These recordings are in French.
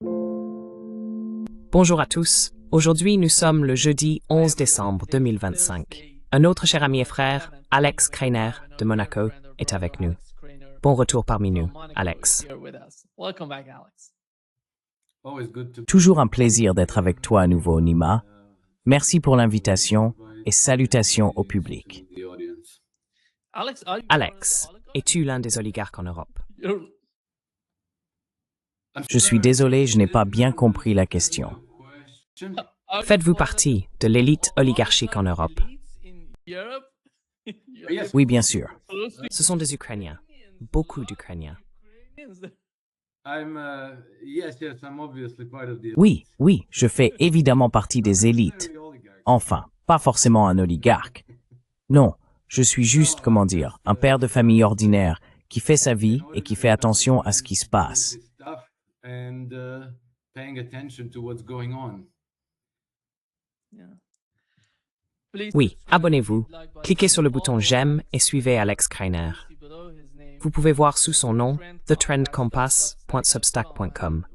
Bonjour à tous. Aujourd'hui, nous sommes le jeudi 11 décembre 2025. Un autre cher ami et frère, Alex Kreiner de Monaco, est avec nous. Bon retour parmi nous, Alex. Toujours un plaisir d'être avec toi à nouveau, Nima. Merci pour l'invitation et salutations au public. Alex, es-tu l'un des oligarques en Europe? Je suis désolé, je n'ai pas bien compris la question. Faites-vous partie de l'élite oligarchique en Europe? Oui, bien sûr. Ce sont des Ukrainiens, beaucoup d'Ukrainiens. Oui, je fais évidemment partie des élites. Enfin, pas forcément un oligarque. Non, je suis juste, un père de famille ordinaire qui fait sa vie et qui fait attention à ce qui se passe. Oui, abonnez-vous, cliquez sur le bouton j'aime et suivez Alex Kreiner. Vous pouvez voir sous son nom thetrendcompass.substack.com.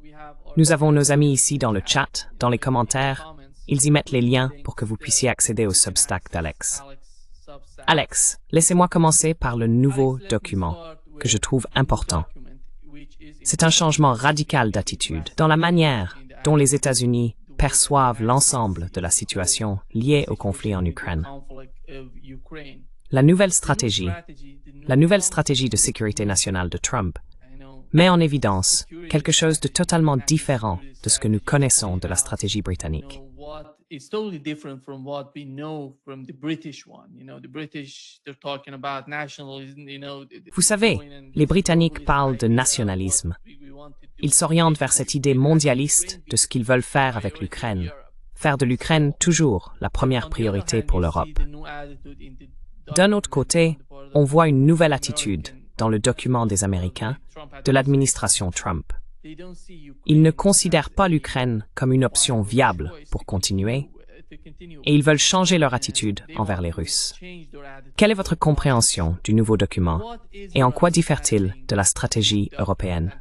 Nous avons nos amis ici dans le chat, dans les commentaires. Ils y mettent les liens pour que vous puissiez accéder au Substack d'Alex. Alex, laissez-moi commencer par le nouveau document que je trouve important. C'est un changement radical d'attitude dans la manière dont les États-Unis perçoivent l'ensemble de la situation liée au conflit en Ukraine. La nouvelle stratégie de sécurité nationale de Trump met en évidence quelque chose de totalement différent de ce que nous connaissons de la stratégie britannique. Vous savez, les Britanniques parlent de nationalisme. Ils s'orientent vers cette idée mondialiste de ce qu'ils veulent faire avec l'Ukraine, faire de l'Ukraine toujours la première priorité pour l'Europe. D'un autre côté, on voit une nouvelle attitude dans le document des Américains de l'administration Trump. Ils ne considèrent pas l'Ukraine comme une option viable pour continuer, et ils veulent changer leur attitude envers les Russes. Quelle est votre compréhension du nouveau document, et en quoi diffère-t-il de la stratégie européenne?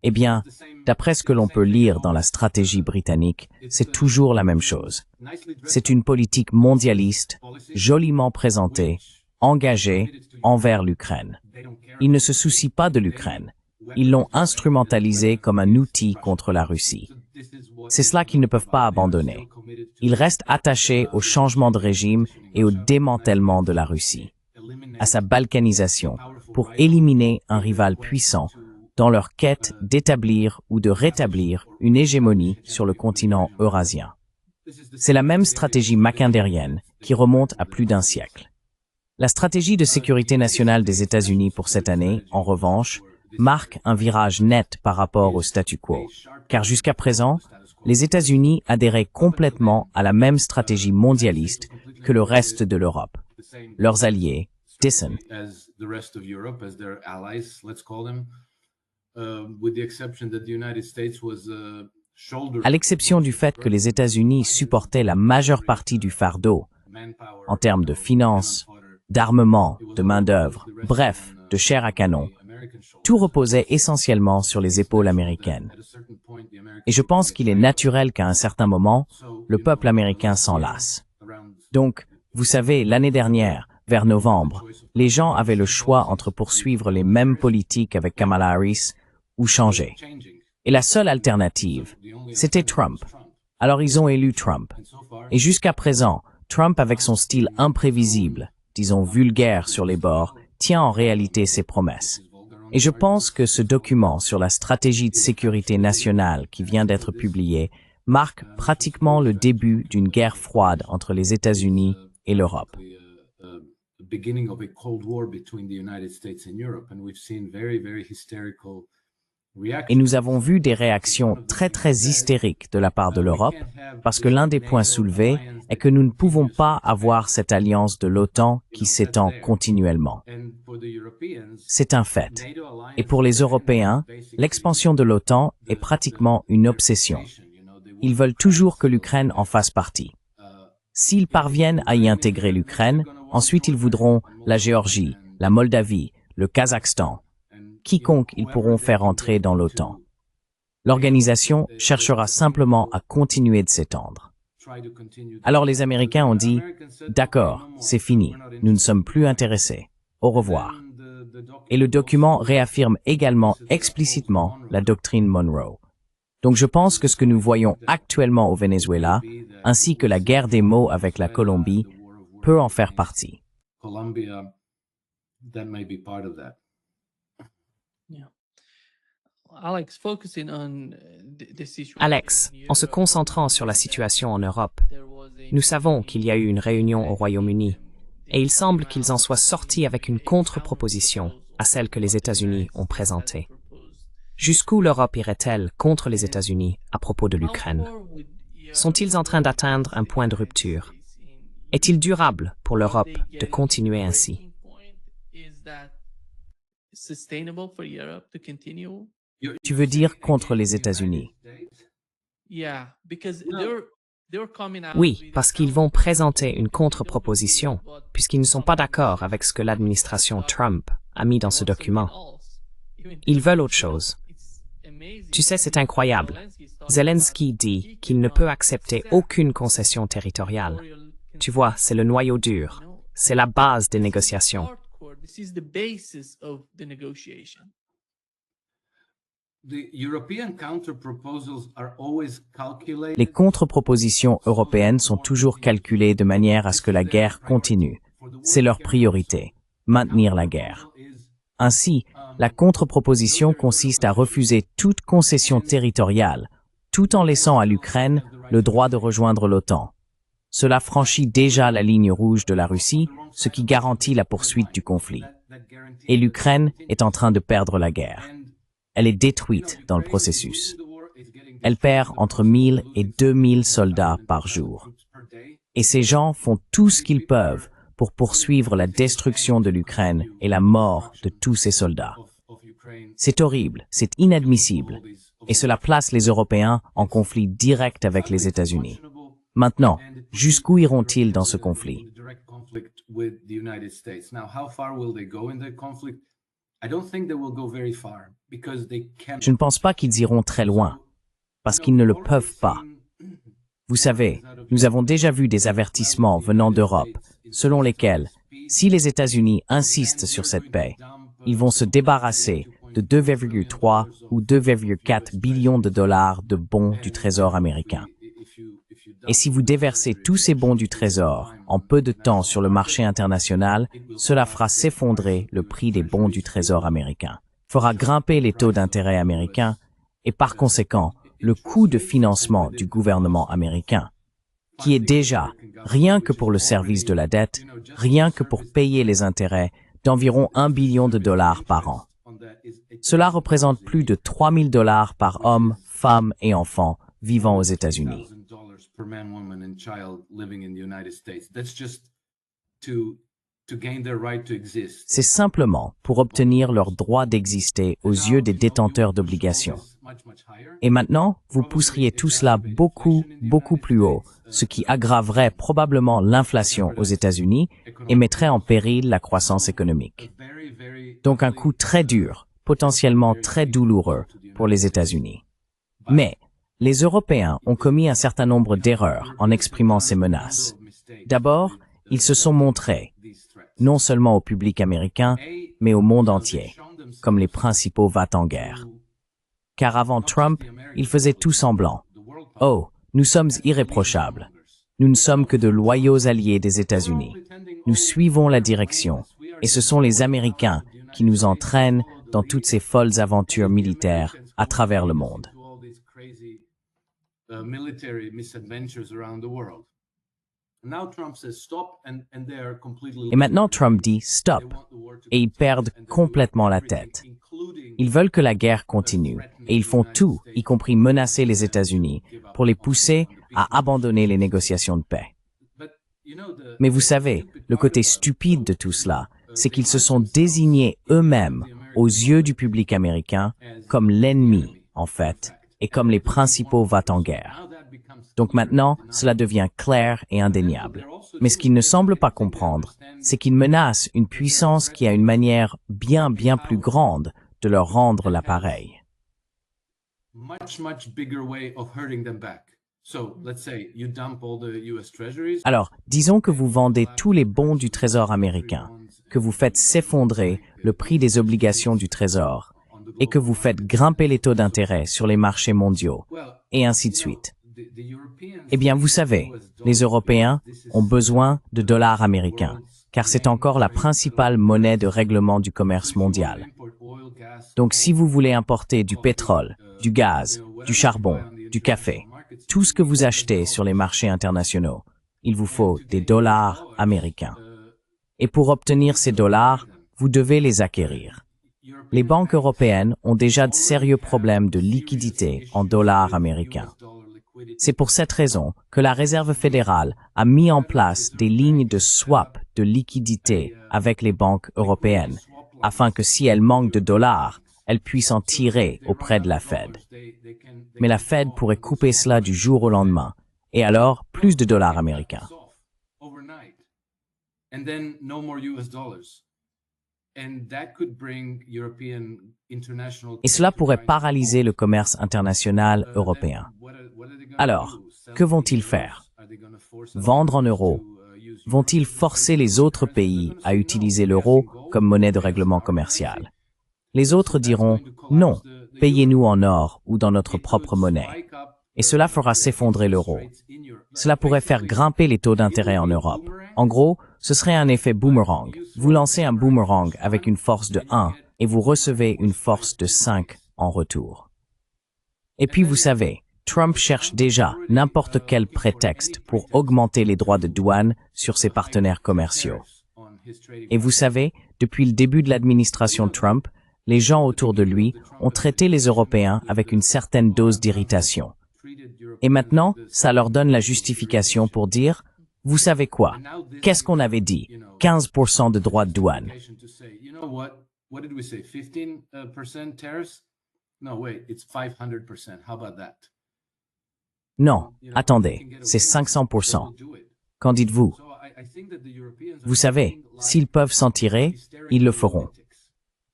Eh bien, d'après ce que l'on peut lire dans la stratégie britannique, c'est toujours la même chose. C'est une politique mondialiste, joliment présentée, engagée envers l'Ukraine. Ils ne se soucient pas de l'Ukraine. Ils l'ont instrumentalisée comme un outil contre la Russie. C'est cela qu'ils ne peuvent pas abandonner. Ils restent attachés au changement de régime et au démantèlement de la Russie, à sa balkanisation, pour éliminer un rival puissant dans leur quête d'établir ou de rétablir une hégémonie sur le continent eurasien. C'est la même stratégie macindérienne qui remonte à plus d'un siècle. La stratégie de sécurité nationale des États-Unis pour cette année, en revanche, marque un virage net par rapport au statu quo, car jusqu'à présent, les États-Unis adhéraient complètement à la même stratégie mondialiste que le reste de l'Europe. Leurs alliés, dissent. À l'exception du fait que les États-Unis supportaient la majeure partie du fardeau, en termes de finances, d'armement, de main-d'œuvre, bref, de chair à canon, tout reposait essentiellement sur les épaules américaines. Et je pense qu'il est naturel qu'à un certain moment, le peuple américain s'en lasse. Donc, vous savez, l'année dernière, vers novembre, les gens avaient le choix entre poursuivre les mêmes politiques avec Kamala Harris ou changer. Et la seule alternative, c'était Trump. Alors ils ont élu Trump. Et jusqu'à présent, Trump, avec son style imprévisible, disons vulgaire sur les bords, tient en réalité ses promesses. Et je pense que ce document sur la stratégie de sécurité nationale qui vient d'être publié marque pratiquement le début d'une guerre froide entre les États-Unis et l'Europe. Et nous avons vu des réactions très hystériques de la part de l'Europe, parce que l'un des points soulevés est que nous ne pouvons pas avoir cette alliance de l'OTAN qui s'étend continuellement. C'est un fait. Et pour les Européens, l'expansion de l'OTAN est pratiquement une obsession. Ils veulent toujours que l'Ukraine en fasse partie. S'ils parviennent à y intégrer l'Ukraine, ensuite ils voudront la Géorgie, la Moldavie, le Kazakhstan. Quiconque ils pourront faire entrer dans l'OTAN. L'organisation cherchera simplement à continuer de s'étendre. Alors les Américains ont dit « D'accord, c'est fini, nous ne sommes plus intéressés. Au revoir ». Et le document réaffirme également explicitement la doctrine Monroe. Donc je pense que ce que nous voyons actuellement au Venezuela, ainsi que la guerre des mots avec la Colombie, peut en faire partie. Alex, en se concentrant sur la situation en Europe, nous savons qu'il y a eu une réunion au Royaume-Uni, et il semble qu'ils en soient sortis avec une contre-proposition à celle que les États-Unis ont présentée. Jusqu'où l'Europe irait-elle contre les États-Unis à propos de l'Ukraine? Sont-ils en train d'atteindre un point de rupture? Est-il durable pour l'Europe de continuer ainsi? Tu veux dire contre les États-Unis? Oui, parce qu'ils vont présenter une contre-proposition, puisqu'ils ne sont pas d'accord avec ce que l'administration Trump a mis dans ce document. Ils veulent autre chose. Tu sais, c'est incroyable. Zelensky dit qu'il ne peut accepter aucune concession territoriale. Tu vois, c'est le noyau dur. C'est la base des négociations. Les contre-propositions européennes sont toujours calculées de manière à ce que la guerre continue. C'est leur priorité, maintenir la guerre. Ainsi, la contre-proposition consiste à refuser toute concession territoriale, tout en laissant à l'Ukraine le droit de rejoindre l'OTAN. Cela franchit déjà la ligne rouge de la Russie, ce qui garantit la poursuite du conflit. Et l'Ukraine est en train de perdre la guerre. Elle est détruite dans le processus. Elle perd entre 1000 et 2000 soldats par jour. Et ces gens font tout ce qu'ils peuvent pour poursuivre la destruction de l'Ukraine et la mort de tous ces soldats. C'est horrible, c'est inadmissible, et cela place les Européens en conflit direct avec les États-Unis. Maintenant, jusqu'où iront-ils dans ce conflit? Je ne pense pas qu'ils iront très loin, parce qu'ils ne le peuvent pas. Vous savez, nous avons déjà vu des avertissements venant d'Europe, selon lesquels, si les États-Unis insistent sur cette paix, ils vont se débarrasser de 2,3 ou 2,4 billions de dollars de bons du Trésor américain. Et si vous déversez tous ces bons du Trésor en peu de temps sur le marché international, cela fera s'effondrer le prix des bons du Trésor américain, fera grimper les taux d'intérêt américains et par conséquent, le coût de financement du gouvernement américain, qui est déjà, rien que pour le service de la dette, rien que pour payer les intérêts, d'environ 1 billion de dollars par an. Cela représente plus de 3 000 dollars par homme, femme et enfant vivant aux États-Unis. C'est simplement pour obtenir leur droit d'exister aux yeux des détenteurs d'obligations. Et maintenant, vous pousseriez tout cela beaucoup plus haut, ce qui aggraverait probablement l'inflation aux États-Unis et mettrait en péril la croissance économique. Donc un coup très dur, potentiellement très douloureux pour les États-Unis. Mais les Européens ont commis un certain nombre d'erreurs en exprimant ces menaces. D'abord, ils se sont montrés, non seulement au public américain, mais au monde entier, comme les principaux va-t-en-guerre. Car avant Trump, ils faisaient tout semblant. Oh, nous sommes irréprochables. Nous ne sommes que de loyaux alliés des États-Unis. Nous suivons la direction, et ce sont les Américains qui nous entraînent dans toutes ces folles aventures militaires à travers le monde. Et maintenant Trump dit stop, et ils perdent complètement la tête. Ils veulent que la guerre continue, et ils font tout, y compris menacer les États-Unis, pour les pousser à abandonner les négociations de paix. Mais vous savez, le côté stupide de tout cela, c'est qu'ils se sont désignés eux-mêmes, aux yeux du public américain, comme l'ennemi, en fait, et comme les principaux va-t-en-guerre. Donc maintenant, cela devient clair et indéniable. Mais ce qu'ils ne semblent pas comprendre, c'est qu'ils menacent une puissance qui a une manière bien plus grande de leur rendre l'appareil. Alors, disons que vous vendez tous les bons du Trésor américain, que vous faites s'effondrer le prix des obligations du Trésor, et que vous faites grimper les taux d'intérêt sur les marchés mondiaux, et ainsi de suite. Eh bien, vous savez, les Européens ont besoin de dollars américains, car c'est encore la principale monnaie de règlement du commerce mondial. Donc, si vous voulez importer du pétrole, du gaz, du charbon, du café, tout ce que vous achetez sur les marchés internationaux, il vous faut des dollars américains. Et pour obtenir ces dollars, vous devez les acquérir. Les banques européennes ont déjà de sérieux problèmes de liquidité en dollars américains. C'est pour cette raison que la Réserve fédérale a mis en place des lignes de swap de liquidité avec les banques européennes, afin que si elles manquent de dollars, elles puissent en tirer auprès de la Fed. Mais la Fed pourrait couper cela du jour au lendemain, et alors plus de dollars américains. Et cela pourrait paralyser le commerce international européen. Alors, que vont-ils faire? Vendre en euros? Vont-ils forcer les autres pays à utiliser l'euro comme monnaie de règlement commercial? Les autres diront « Non, payez-nous en or ou dans notre propre monnaie ». Et cela fera s'effondrer l'euro. Cela pourrait faire grimper les taux d'intérêt en Europe. En gros, ce serait un effet boomerang. Vous lancez un boomerang avec une force de 1 et vous recevez une force de 5 en retour. Et puis vous savez, Trump cherche déjà n'importe quel prétexte pour augmenter les droits de douane sur ses partenaires commerciaux. Et vous savez, depuis le début de l'administration Trump, les gens autour de lui ont traité les Européens avec une certaine dose d'irritation. Et maintenant, ça leur donne la justification pour dire « Vous savez quoi? Qu'est-ce qu'on avait dit? 15% de droits de douane. » Non, attendez, c'est 500%. Qu'en dites-vous? Vous savez, s'ils peuvent s'en tirer, ils le feront.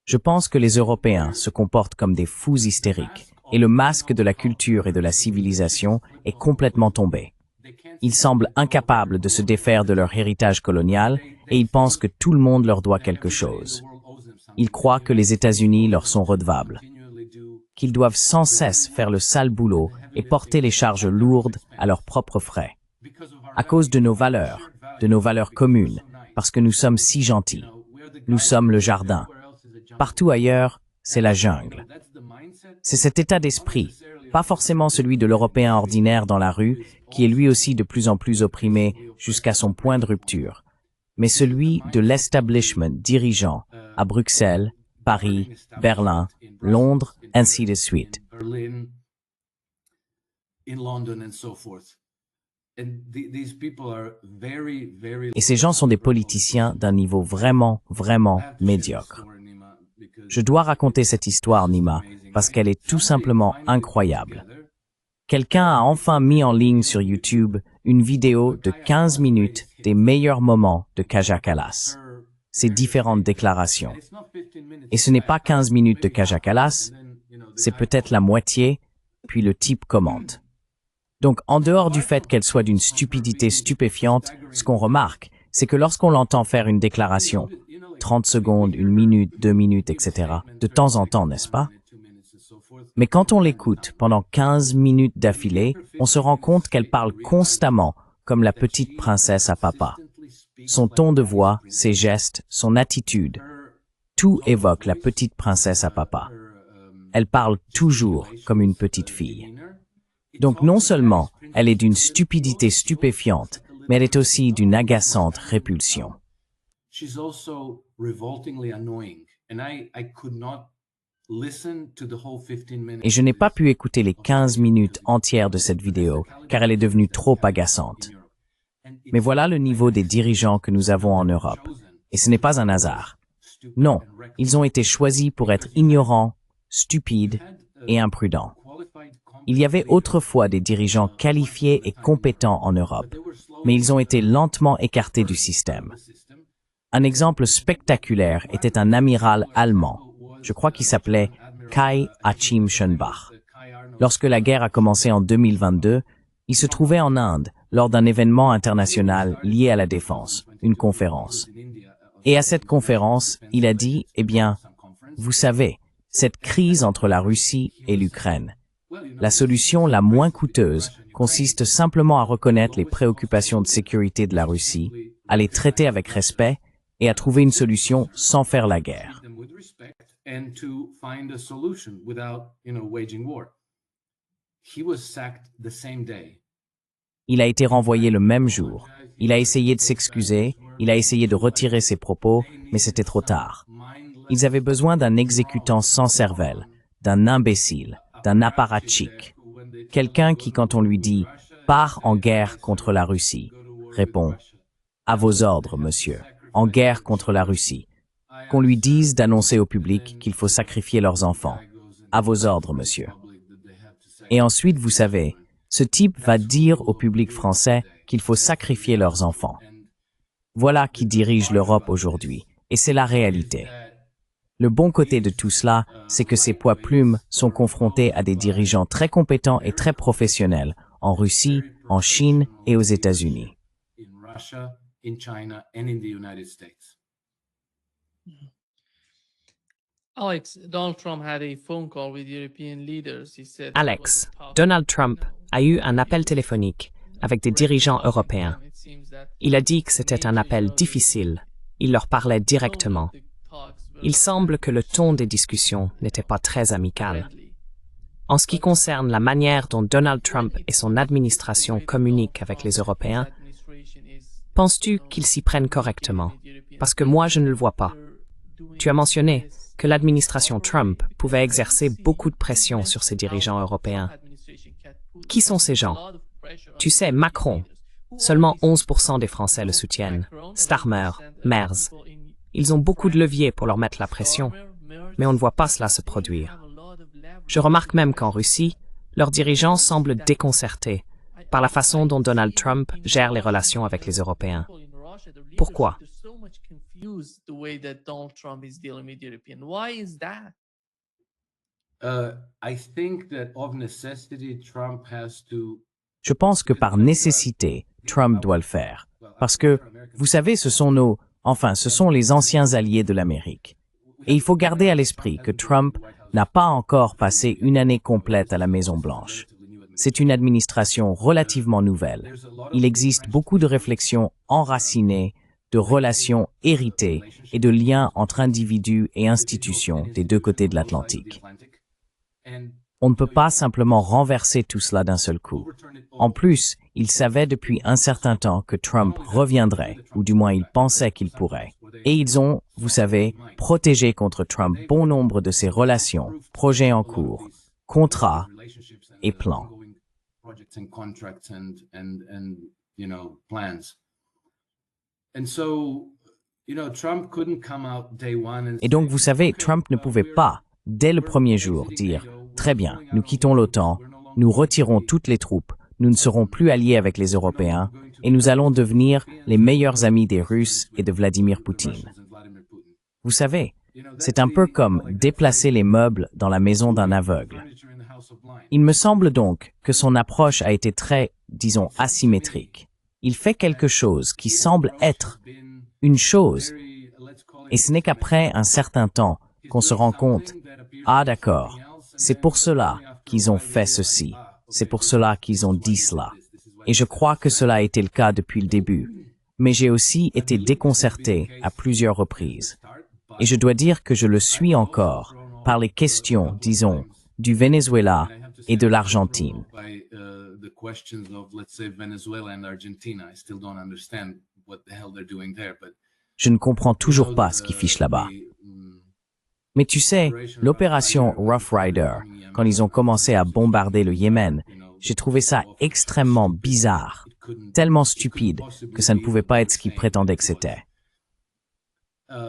Je pense que les Européens se comportent comme des fous hystériques, et le masque de la culture et de la civilisation est complètement tombé. Ils semblent incapables de se défaire de leur héritage colonial, et ils pensent que tout le monde leur doit quelque chose. Ils croient que les États-Unis leur sont redevables, qu'ils doivent sans cesse faire le sale boulot et porter les charges lourdes à leurs propres frais. À cause de nos valeurs communes, parce que nous sommes si gentils. Nous sommes le jardin. Partout ailleurs, c'est la jungle. C'est cet état d'esprit, pas forcément celui de l'Européen ordinaire dans la rue, qui est lui aussi de plus en plus opprimé jusqu'à son point de rupture, mais celui de l'establishment dirigeant à Bruxelles, Paris, Berlin, Londres, ainsi de suite. Et ces gens sont des politiciens d'un niveau vraiment médiocre. Je dois raconter cette histoire, Nima, parce qu'elle est tout simplement incroyable. Quelqu'un a enfin mis en ligne sur YouTube une vidéo de 15 minutes des meilleurs moments de Kaja Kallas. Ses différentes déclarations. Et ce n'est pas 15 minutes de Kaja Kallas, c'est peut-être la moitié, puis le type commente. Donc, en dehors du fait qu'elle soit d'une stupidité stupéfiante, ce qu'on remarque, c'est que lorsqu'on l'entend faire une déclaration, 30 secondes, 1 minute, 2 minutes, etc., de temps en temps, n'est-ce pas? Mais quand on l'écoute pendant 15 minutes d'affilée, on se rend compte qu'elle parle constamment comme la petite princesse à papa. Son ton de voix, ses gestes, son attitude, tout évoque la petite princesse à papa. Elle parle toujours comme une petite fille. Donc non seulement elle est d'une stupidité stupéfiante, mais elle est aussi d'une agaçante répulsion. Et je n'ai pas pu écouter les 15 minutes entières de cette vidéo, car elle est devenue trop agaçante. Mais voilà le niveau des dirigeants que nous avons en Europe. Et ce n'est pas un hasard. Non, ils ont été choisis pour être ignorants, stupides et imprudents. Il y avait autrefois des dirigeants qualifiés et compétents en Europe, mais ils ont été lentement écartés du système. Un exemple spectaculaire était un amiral allemand, je crois qu'il s'appelait Kai Achim Schönbach. Lorsque la guerre a commencé en 2022, il se trouvait en Inde lors d'un événement international lié à la défense, une conférence. Et à cette conférence, il a dit, eh bien, vous savez, cette crise entre la Russie et l'Ukraine, la solution la moins coûteuse consiste simplement à reconnaître les préoccupations de sécurité de la Russie, à les traiter avec respect et à trouver une solution sans faire la guerre. Il a été renvoyé le même jour. Il a essayé de s'excuser, il a essayé de retirer ses propos, mais c'était trop tard. Ils avaient besoin d'un exécutant sans cervelle, d'un imbécile, d'un apparatchik. Quelqu'un qui, quand on lui dit « pars en guerre contre la Russie », répond « à vos ordres, monsieur, en guerre contre la Russie ». Qu'on lui dise d'annoncer au public qu'il faut sacrifier leurs enfants. À vos ordres, monsieur. Et ensuite, vous savez, ce type va dire au public français qu'il faut sacrifier leurs enfants. Voilà qui dirige l'Europe aujourd'hui, et c'est la réalité. Le bon côté de tout cela, c'est que ces poids plumes sont confrontés à des dirigeants très compétents et très professionnels en Russie, en Chine et aux États-Unis. Alex, Donald Trump a eu un appel téléphonique avec des dirigeants européens. Il a dit que c'était un appel difficile. Il leur parlait directement. Il semble que le ton des discussions n'était pas très amical. En ce qui concerne la manière dont Donald Trump et son administration communiquent avec les Européens, penses-tu qu'ils s'y prennent correctement? Parce que moi, je ne le vois pas. Tu as mentionné que l'administration Trump pouvait exercer beaucoup de pression sur ses dirigeants européens. Qui sont ces gens? Tu sais, Macron. Seulement 11% des Français le soutiennent. Starmer, Merz. Ils ont beaucoup de leviers pour leur mettre la pression, mais on ne voit pas cela se produire. Je remarque même qu'en Russie, leurs dirigeants semblent déconcertés par la façon dont Donald Trump gère les relations avec les Européens. Pourquoi? Je pense que par nécessité, Trump doit le faire. Parce que, vous savez, ce sont les anciens alliés de l'Amérique. Et il faut garder à l'esprit que Trump n'a pas encore passé une année complète à la Maison-Blanche. C'est une administration relativement nouvelle. Il existe beaucoup de réflexions enracinées, de relations héritées et de liens entre individus et institutions des deux côtés de l'Atlantique. On ne peut pas simplement renverser tout cela d'un seul coup. En plus, il savait depuis un certain temps que Trump reviendrait, ou du moins il pensait qu'il pourrait. Et ils ont, vous savez, protégé contre Trump bon nombre de ses relations, projets en cours, contrats et plans. Et donc, vous savez, Trump ne pouvait pas, dès le premier jour, dire « Très bien, nous quittons l'OTAN, nous retirons toutes les troupes, nous ne serons plus alliés avec les Européens, et nous allons devenir les meilleurs amis des Russes et de Vladimir Poutine. » Vous savez, c'est un peu comme déplacer les meubles dans la maison d'un aveugle. Il me semble donc que son approche a été très, disons, asymétrique. Il fait quelque chose qui semble être une chose, et ce n'est qu'après un certain temps qu'on se rend compte, ah d'accord, c'est pour cela qu'ils ont fait ceci, c'est pour cela qu'ils ont dit cela. Et je crois que cela a été le cas depuis le début, mais j'ai aussi été déconcerté à plusieurs reprises. Et je dois dire que je le suis encore par les questions, disons, du Venezuela et de l'Argentine. Je ne comprends toujours pas ce qu'ils fichent là-bas. Mais tu sais, l'opération Rough Rider, quand ils ont commencé à bombarder le Yémen, j'ai trouvé ça extrêmement bizarre, tellement stupide que ça ne pouvait pas être ce qu'ils prétendaient que c'était.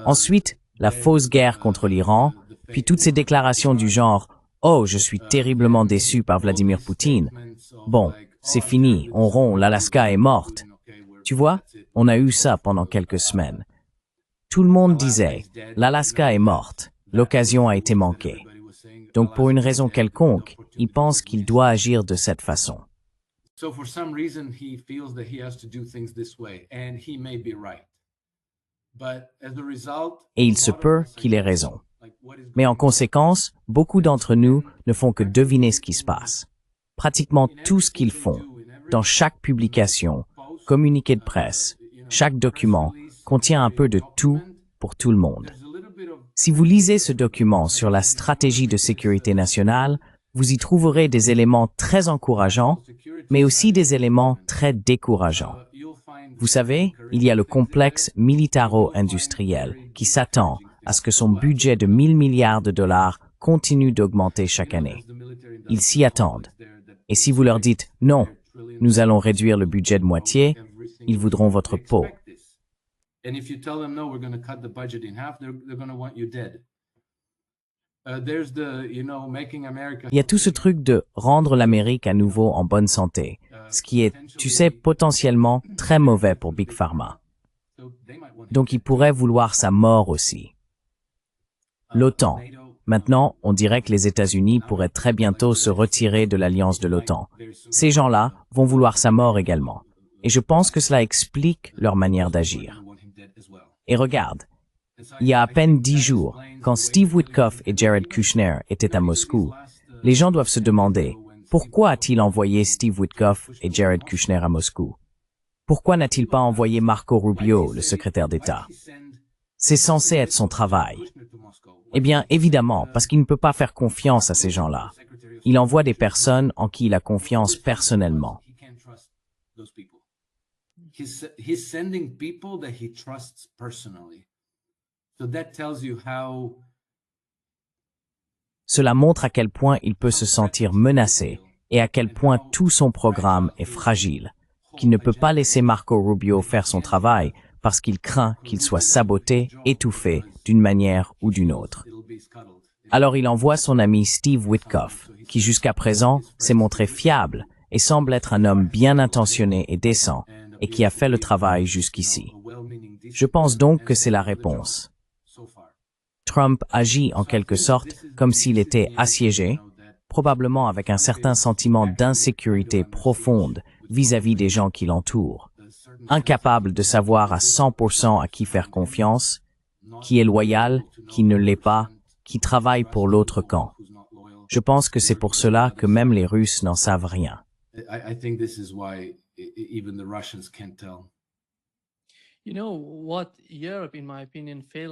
Ensuite, la fausse guerre contre l'Iran, puis toutes ces déclarations du genre Oh, je suis terriblement déçu par Vladimir Poutine. Bon, c'est fini, on rompt, l'Alaska est morte. Tu vois, on a eu ça pendant quelques semaines. Tout le monde disait, l'Alaska est morte, l'occasion a été manquée. Donc pour une raison quelconque, il pense qu'il doit agir de cette façon. Et il se peut qu'il ait raison. Mais en conséquence, beaucoup d'entre nous ne font que deviner ce qui se passe. Pratiquement tout ce qu'ils font, dans chaque publication, communiqué de presse, chaque document, contient un peu de tout pour tout le monde. Si vous lisez ce document sur la stratégie de sécurité nationale, vous y trouverez des éléments très encourageants, mais aussi des éléments très décourageants. Vous savez, il y a le complexe militaro-industriel qui s'attend à ce que son budget de 1000 milliards de dollars continue d'augmenter chaque année. Ils s'y attendent. Et si vous leur dites « Non, nous allons réduire le budget de moitié », ils voudront votre peau. Il y a tout ce truc de rendre l'Amérique à nouveau en bonne santé, ce qui est, tu sais, potentiellement très mauvais pour Big Pharma. Donc ils pourraient vouloir sa mort aussi. L'OTAN. Maintenant, on dirait que les États-Unis pourraient très bientôt se retirer de l'alliance de l'OTAN. Ces gens-là vont vouloir sa mort également. Et je pense que cela explique leur manière d'agir. Et regarde, il y a à peine 10 jours, quand Steve Witkoff et Jared Kushner étaient à Moscou, les gens doivent se demander, pourquoi a-t-il envoyé Steve Witkoff et Jared Kushner à Moscou? Pourquoi n'a-t-il pas envoyé Marco Rubio, le secrétaire d'État? C'est censé être son travail. Eh bien, évidemment, parce qu'il ne peut pas faire confiance à ces gens-là. Il envoie des personnes en qui il a confiance personnellement. Cela montre à quel point il peut se sentir menacé et à quel point tout son programme est fragile, qu'il ne peut pas laisser Marco Rubio faire son travail parce qu'il craint qu'il soit saboté, étouffé d'une manière ou d'une autre. Alors il envoie son ami Steve Witkoff, qui jusqu'à présent s'est montré fiable et semble être un homme bien intentionné et décent, et qui a fait le travail jusqu'ici. Je pense donc que c'est la réponse. Trump agit en quelque sorte comme s'il était assiégé, probablement avec un certain sentiment d'insécurité profonde vis-à-vis des gens qui l'entourent, incapable de savoir à 100% à qui faire confiance, qui est loyal, qui ne l'est pas, qui travaille pour l'autre camp. Je pense que c'est pour cela que même les Russes n'en savent rien.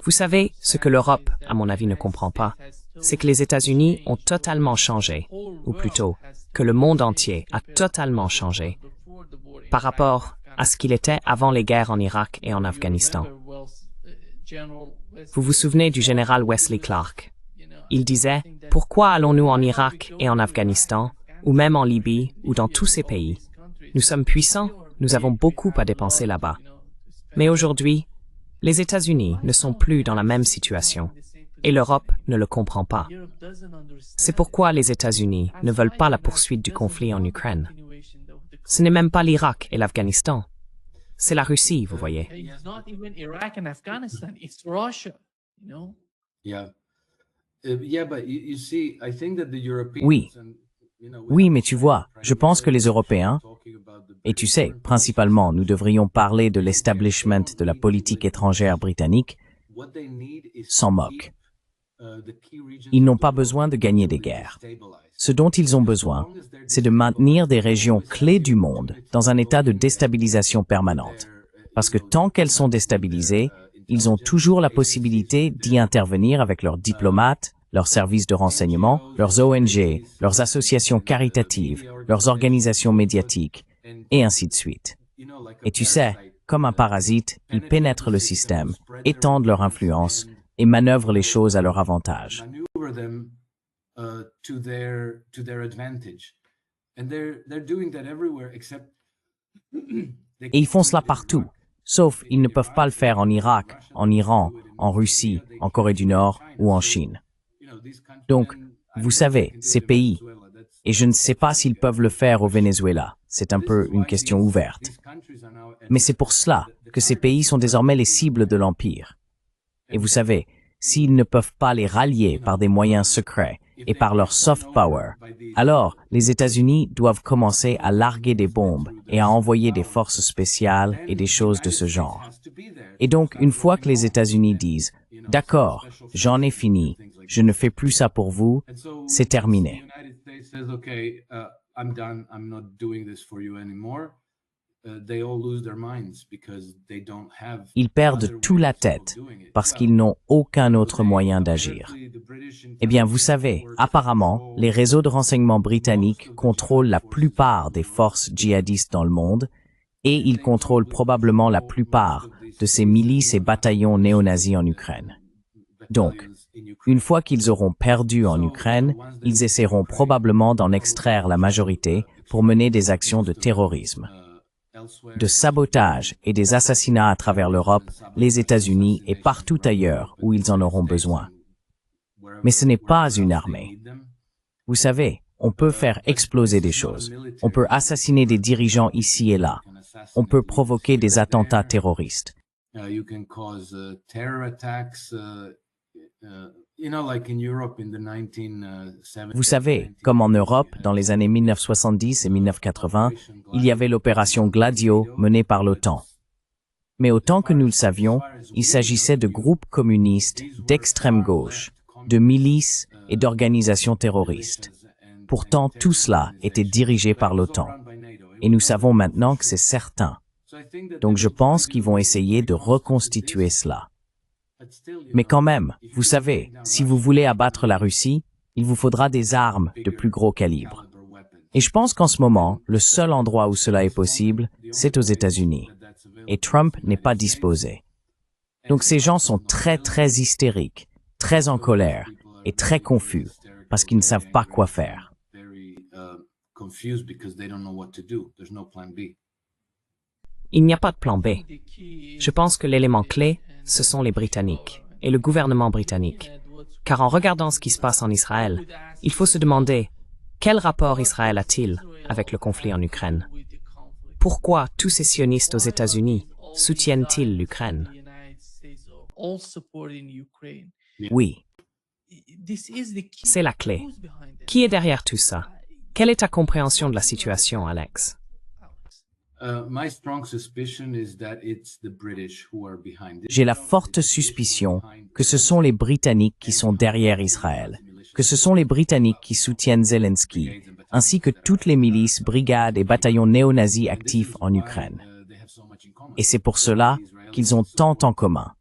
Vous savez, ce que l'Europe, à mon avis, ne comprend pas, c'est que les États-Unis ont totalement changé, ou plutôt, que le monde entier a totalement changé par rapport à ce qu'il était avant les guerres en Irak et en Afghanistan. Vous vous souvenez du général Wesley Clark? Il disait « Pourquoi allons-nous en Irak et en Afghanistan, ou même en Libye, ou dans tous ces pays? Nous sommes puissants, nous avons beaucoup à dépenser là-bas. » Mais aujourd'hui, les États-Unis ne sont plus dans la même situation, et l'Europe ne le comprend pas. C'est pourquoi les États-Unis ne veulent pas la poursuite du conflit en Ukraine. Ce n'est même pas l'Irak et l'Afghanistan. C'est la Russie, vous voyez. Oui, mais tu vois, je pense que les Européens, et tu sais, principalement, nous devrions parler de l'establishment de la politique étrangère britannique, s'en moquent. Ils n'ont pas besoin de gagner des guerres. Ce dont ils ont besoin, c'est de maintenir des régions clés du monde dans un état de déstabilisation permanente. Parce que tant qu'elles sont déstabilisées, ils ont toujours la possibilité d'y intervenir avec leurs diplomates, leurs services de renseignement, leurs ONG, leurs associations caritatives, leurs organisations médiatiques, et ainsi de suite. Et tu sais, comme un parasite, ils pénètrent le système, étendent leur influence et manœuvrent les choses à leur avantage. Et ils font cela partout, sauf ils ne peuvent pas le faire en Irak, en Iran, en Russie, en Corée du Nord ou en Chine. Donc, Vous savez, ces pays, et je ne sais pas s'ils peuvent le faire au Venezuela, c'est un peu une question ouverte. Mais c'est pour cela que ces pays sont désormais les cibles de l'Empire. Et vous savez, s'ils ne peuvent pas les rallier par des moyens secrets et par leur soft power, alors les États-Unis doivent commencer à larguer des bombes et à envoyer des forces spéciales et des choses de ce genre. Et donc, une fois que les États-Unis disent « D'accord, j'en ai fini, je ne fais plus ça pour vous », c'est terminé. Ils perdent tout la tête parce qu'ils n'ont aucun autre moyen d'agir. Eh bien, vous savez, apparemment, les réseaux de renseignement britanniques contrôlent la plupart des forces djihadistes dans le monde et ils contrôlent probablement la plupart de ces milices et bataillons néo-nazis en Ukraine. Donc, une fois qu'ils auront perdu en Ukraine, ils essaieront probablement d'en extraire la majorité pour mener des actions de terrorisme, de sabotage et des assassinats à travers l'Europe, les États-Unis et partout ailleurs où ils en auront besoin. Mais ce n'est pas une armée. Vous savez, on peut faire exploser des choses. On peut assassiner des dirigeants ici et là. On peut provoquer des attentats terroristes. Vous savez, comme en Europe, dans les années 1970 et 1980, il y avait l'opération Gladio menée par l'OTAN. Mais autant que nous le savions, il s'agissait de groupes communistes, d'extrême gauche, de milices et d'organisations terroristes. Pourtant, tout cela était dirigé par l'OTAN. Et nous savons maintenant que c'est certain. Donc je pense qu'ils vont essayer de reconstituer cela. Mais quand même, vous savez, si vous voulez abattre la Russie, il vous faudra des armes de plus gros calibre. Et je pense qu'en ce moment, le seul endroit où cela est possible, c'est aux États-Unis. Et Trump n'est pas disposé. Donc ces gens sont très hystériques, très en colère et très confus parce qu'ils ne savent pas quoi faire. Il n'y a pas de plan B. Je pense que l'élément clé, ce sont les Britanniques et le gouvernement britannique. Car en regardant ce qui se passe en Israël, il faut se demander quel rapport Israël a-t-il avec le conflit en Ukraine? Pourquoi tous ces sionistes aux États-Unis soutiennent-ils l'Ukraine? Oui. C'est la clé. Qui est derrière tout ça? Quelle est ta compréhension de la situation, Alex? J'ai la forte suspicion que ce sont les Britanniques qui sont derrière Israël, que ce sont les Britanniques qui soutiennent Zelensky, ainsi que toutes les milices, brigades et bataillons néo-nazis actifs en Ukraine. Et c'est pour cela qu'ils ont tant en commun.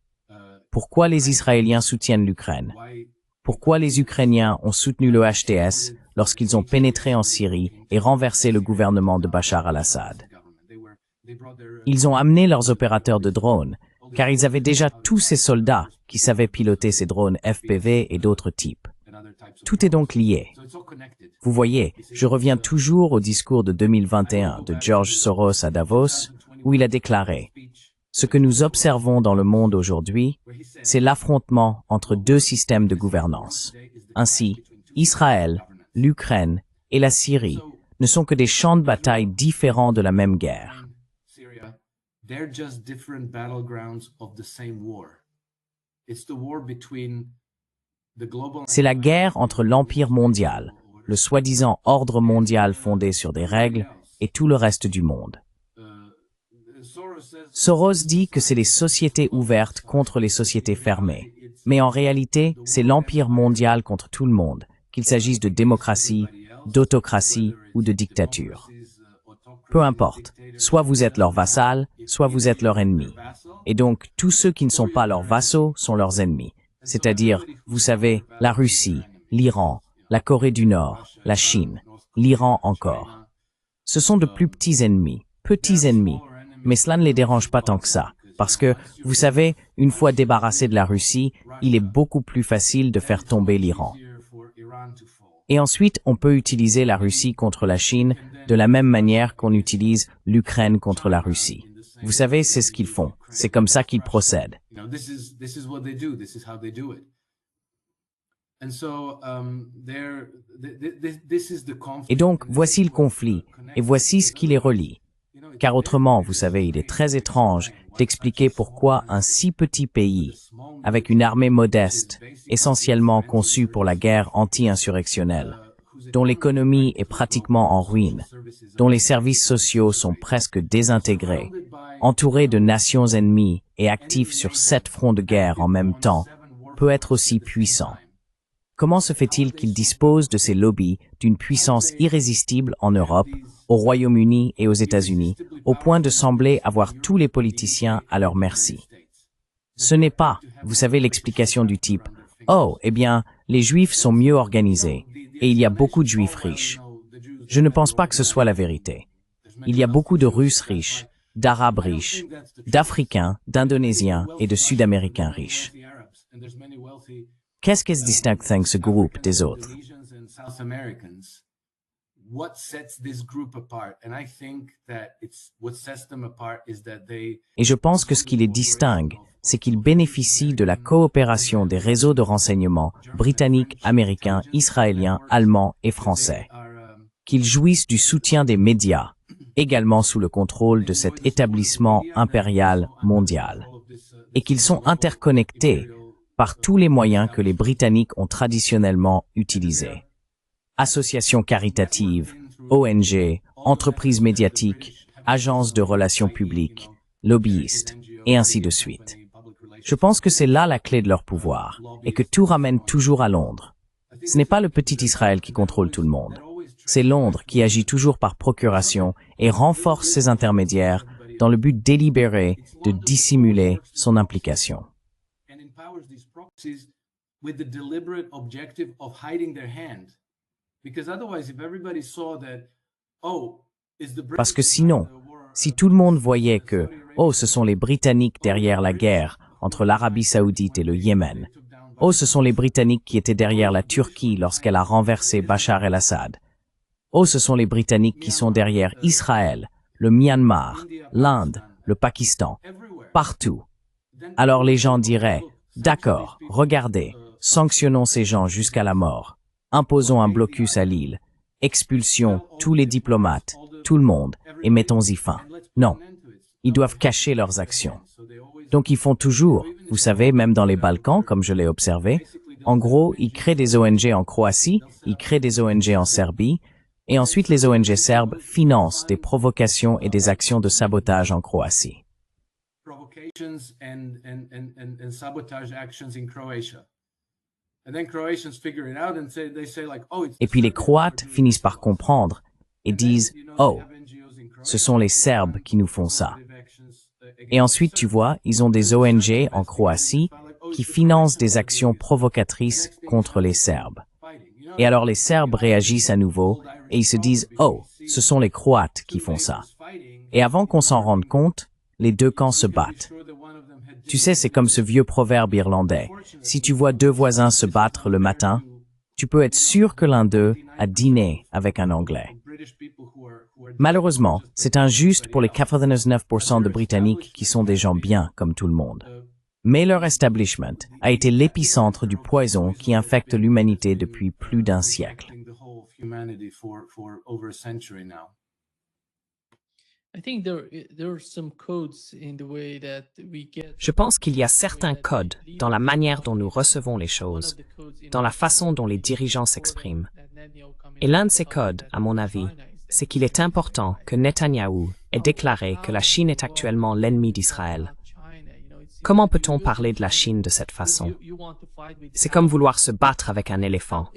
Pourquoi les Israéliens soutiennent l'Ukraine? Pourquoi les Ukrainiens ont soutenu le HTS lorsqu'ils ont pénétré en Syrie et renversé le gouvernement de Bachar al-Assad? Ils ont amené leurs opérateurs de drones, car ils avaient déjà tous ces soldats qui savaient piloter ces drones FPV et d'autres types. Tout est donc lié. Vous voyez, je reviens toujours au discours de 2021 de George Soros à Davos, où il a déclaré « Ce que nous observons dans le monde aujourd'hui, c'est l'affrontement entre deux systèmes de gouvernance. Ainsi, Israël, l'Ukraine et la Syrie ne sont que des champs de bataille différents de la même guerre. » C'est la guerre entre l'Empire mondial, le soi-disant ordre mondial fondé sur des règles, et tout le reste du monde. Soros dit que c'est les sociétés ouvertes contre les sociétés fermées, mais en réalité, c'est l'Empire mondial contre tout le monde, qu'il s'agisse de démocratie, d'autocratie ou de dictature. Peu importe, soit vous êtes leur vassal, soit vous êtes leur ennemi. Et donc, tous ceux qui ne sont pas leurs vassaux sont leurs ennemis. C'est-à-dire, vous savez, la Russie, l'Iran, la Corée du Nord, la Chine, l'Iran encore. Ce sont de plus petits ennemis, mais cela ne les dérange pas tant que ça, parce que, vous savez, une fois débarrassé de la Russie, il est beaucoup plus facile de faire tomber l'Iran. Et ensuite, on peut utiliser la Russie contre la Chine de la même manière qu'on utilise l'Ukraine contre la Russie. Vous savez, c'est ce qu'ils font. C'est comme ça qu'ils procèdent. Et donc, voici le conflit, et voici ce qui les relie. Car autrement, vous savez, il est très étrange d'expliquer pourquoi un si petit pays, avec une armée modeste, essentiellement conçue pour la guerre anti-insurrectionnelle, dont l'économie est pratiquement en ruine, dont les services sociaux sont presque désintégrés, entouré de nations ennemies et actif sur 7 fronts de guerre en même temps, peut être aussi puissant. Comment se fait-il qu'il dispose de ces lobbies d'une puissance irrésistible en Europe, au Royaume-Uni et aux États-Unis, au point de sembler avoir tous les politiciens à leur merci? Ce n'est pas, vous savez, l'explication du type « Oh, eh bien, les Juifs sont mieux organisés, et il y a beaucoup de Juifs riches ». Je ne pense pas que ce soit la vérité. Il y a beaucoup de Russes riches, d'Arabes riches, d'Africains, d'Indonésiens et de Sud-Américains riches. Qu'est-ce qui distingue ce groupe des autres? Et je pense que ce qui les distingue, c'est qu'ils bénéficient de la coopération des réseaux de renseignement britanniques, américains, israéliens, allemands et français. Qu'ils jouissent du soutien des médias, également sous le contrôle de cet établissement impérial mondial. Et qu'ils sont interconnectés par tous les moyens que les Britanniques ont traditionnellement utilisés. Associations caritatives, ONG, entreprises médiatiques, agences de relations publiques, lobbyistes, et ainsi de suite. Je pense que c'est là la clé de leur pouvoir, et que tout ramène toujours à Londres. Ce n'est pas le petit Israël qui contrôle tout le monde. C'est Londres qui agit toujours par procuration et renforce ses intermédiaires dans le but délibéré de dissimuler son implication. Parce que sinon, si tout le monde voyait que, oh, ce sont les Britanniques derrière la guerre entre l'Arabie Saoudite et le Yémen, oh, ce sont les Britanniques qui étaient derrière la Turquie lorsqu'elle a renversé Bachar el-Assad, oh, ce sont les Britanniques qui sont derrière Israël, le Myanmar, l'Inde, le Pakistan, partout. Alors les gens diraient, d'accord, regardez, sanctionnons ces gens jusqu'à la mort, imposons un blocus à l'île, expulsions tous les diplomates, tout le monde, et mettons-y fin. Non, ils doivent cacher leurs actions. Donc ils font toujours, vous savez, même dans les Balkans, comme je l'ai observé, en gros, ils créent des ONG en Croatie, ils créent des ONG en Serbie, et ensuite les ONG serbes financent des provocations et des actions de sabotage en Croatie. Et puis les Croates finissent par comprendre et disent « Oh, ce sont les Serbes qui nous font ça ». Et ensuite, tu vois, ils ont des ONG en Croatie qui financent des actions provocatrices contre les Serbes. Et alors les Serbes réagissent à nouveau et ils se disent « Oh, ce sont les Croates qui font ça ». Et avant qu'on s'en rende compte, les deux camps se battent. Tu sais, c'est comme ce vieux proverbe irlandais. Si tu vois deux voisins se battre le matin, tu peux être sûr que l'un d'eux a dîné avec un Anglais. Malheureusement, c'est injuste pour les 99% de Britanniques qui sont des gens bien comme tout le monde. Mais leur establishment a été l'épicentre du poison qui infecte l'humanité depuis plus d'un siècle. Je pense qu'il y a certains codes dans la manière dont nous recevons les choses, dans la façon dont les dirigeants s'expriment. Et l'un de ces codes, à mon avis, c'est qu'il est important que Netanyahou ait déclaré que la Chine est actuellement l'ennemi d'Israël. Comment peut-on parler de la Chine de cette façon? C'est comme vouloir se battre avec un éléphant.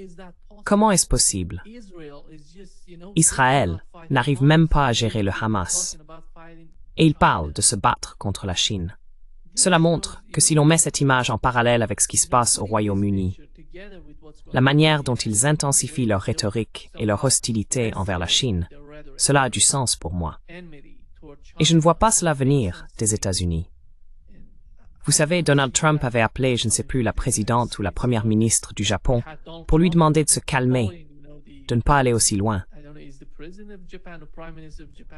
Comment est-ce possible? Israël n'arrive même pas à gérer le Hamas. Et il parle de se battre contre la Chine. Cela montre que si l'on met cette image en parallèle avec ce qui se passe au Royaume-Uni, la manière dont ils intensifient leur rhétorique et leur hostilité envers la Chine, cela a du sens pour moi. Et je ne vois pas cela venir des États-Unis. Vous savez, Donald Trump avait appelé, je ne sais plus, la présidente ou la première ministre du Japon pour lui demander de se calmer, de ne pas aller aussi loin.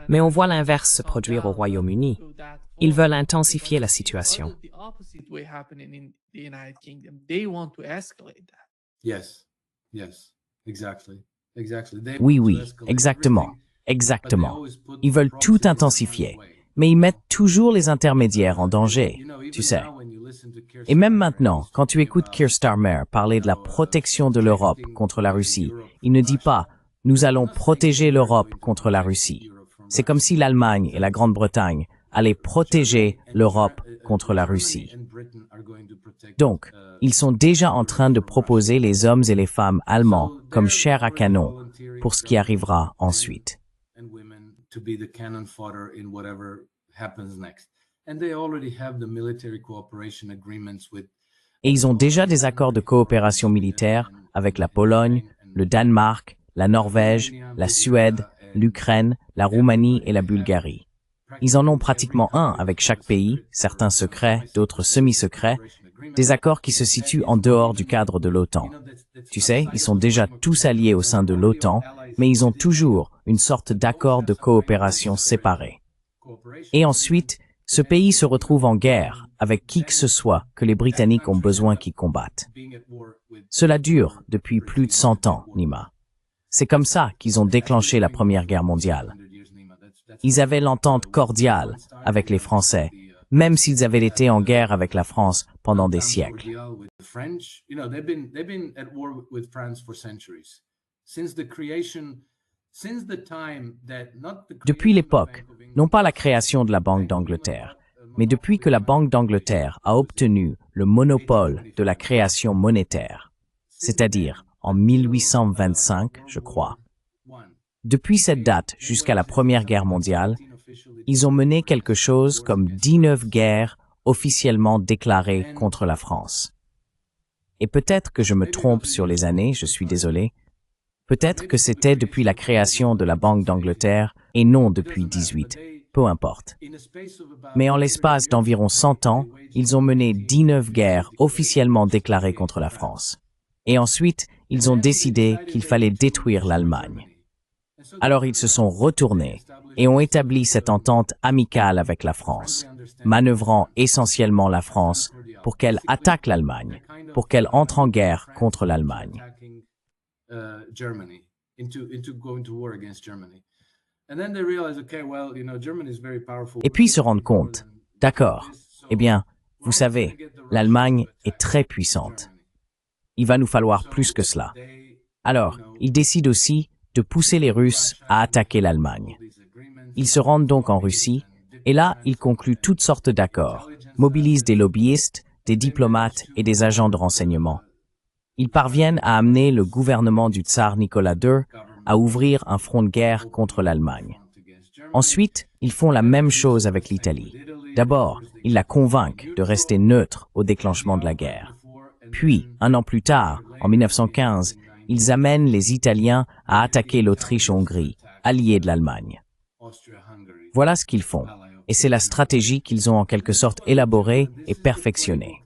Mais on voit l'inverse se produire au Royaume-Uni. Ils veulent intensifier la situation. Oui, oui, exactement, exactement. Ils veulent tout intensifier, mais ils mettent toujours les intermédiaires en danger, tu sais. Et même maintenant, quand tu écoutes Keir Starmer parler de la protection de l'Europe contre la Russie, il ne dit pas « nous allons protéger l'Europe contre la Russie ». C'est comme si l'Allemagne et la Grande-Bretagne allaient protéger l'Europe contre la Russie. Donc, ils sont déjà en train de proposer les hommes et les femmes allemands comme chair à canon pour ce qui arrivera ensuite. Et ils ont déjà des accords de coopération militaire avec la Pologne, le Danemark, la Norvège, la Suède, l'Ukraine, la Roumanie et la Bulgarie. Ils en ont pratiquement un avec chaque pays, certains secrets, d'autres semi-secrets, des accords qui se situent en dehors du cadre de l'OTAN. Tu sais, ils sont déjà tous alliés au sein de l'OTAN, mais ils ont toujours une sorte d'accord de coopération séparée. Et ensuite, ce pays se retrouve en guerre avec qui que ce soit que les Britanniques ont besoin qu'ils combattent. Cela dure depuis plus de 100 ans, Nima. C'est comme ça qu'ils ont déclenché la Première Guerre mondiale. Ils avaient l'entente cordiale avec les Français, même s'ils avaient été en guerre avec la France pendant des siècles. Depuis l'époque, non pas la création de la Banque d'Angleterre, mais depuis que la Banque d'Angleterre a obtenu le monopole de la création monétaire, c'est-à-dire en 1825, je crois. Depuis cette date jusqu'à la Première Guerre mondiale, ils ont mené quelque chose comme 19 guerres officiellement déclarées contre la France. Et peut-être que je me trompe sur les années, je suis désolé. Peut-être que c'était depuis la création de la Banque d'Angleterre et non depuis 18, peu importe. Mais en l'espace d'environ 100 ans, ils ont mené 19 guerres officiellement déclarées contre la France. Et ensuite, ils ont décidé qu'il fallait détruire l'Allemagne. Alors ils se sont retournés et ont établi cette entente amicale avec la France, manœuvrant essentiellement la France pour qu'elle attaque l'Allemagne, pour qu'elle entre en guerre contre l'Allemagne. Et puis se rendre compte, d'accord, eh bien, vous savez, l'Allemagne est très puissante. Il va nous falloir plus que cela. Alors, ils décident aussi de pousser les Russes à attaquer l'Allemagne. Ils se rendent donc en Russie, et là, ils concluent toutes sortes d'accords, mobilisent des lobbyistes, des diplomates et des agents de renseignement. Ils parviennent à amener le gouvernement du tsar Nicolas II à ouvrir un front de guerre contre l'Allemagne. Ensuite, ils font la même chose avec l'Italie. D'abord, ils la convainquent de rester neutre au déclenchement de la guerre. Puis, un an plus tard, en 1915, ils amènent les Italiens à attaquer l'Autriche-Hongrie, alliée de l'Allemagne. Voilà ce qu'ils font, et c'est la stratégie qu'ils ont en quelque sorte élaborée et perfectionnée.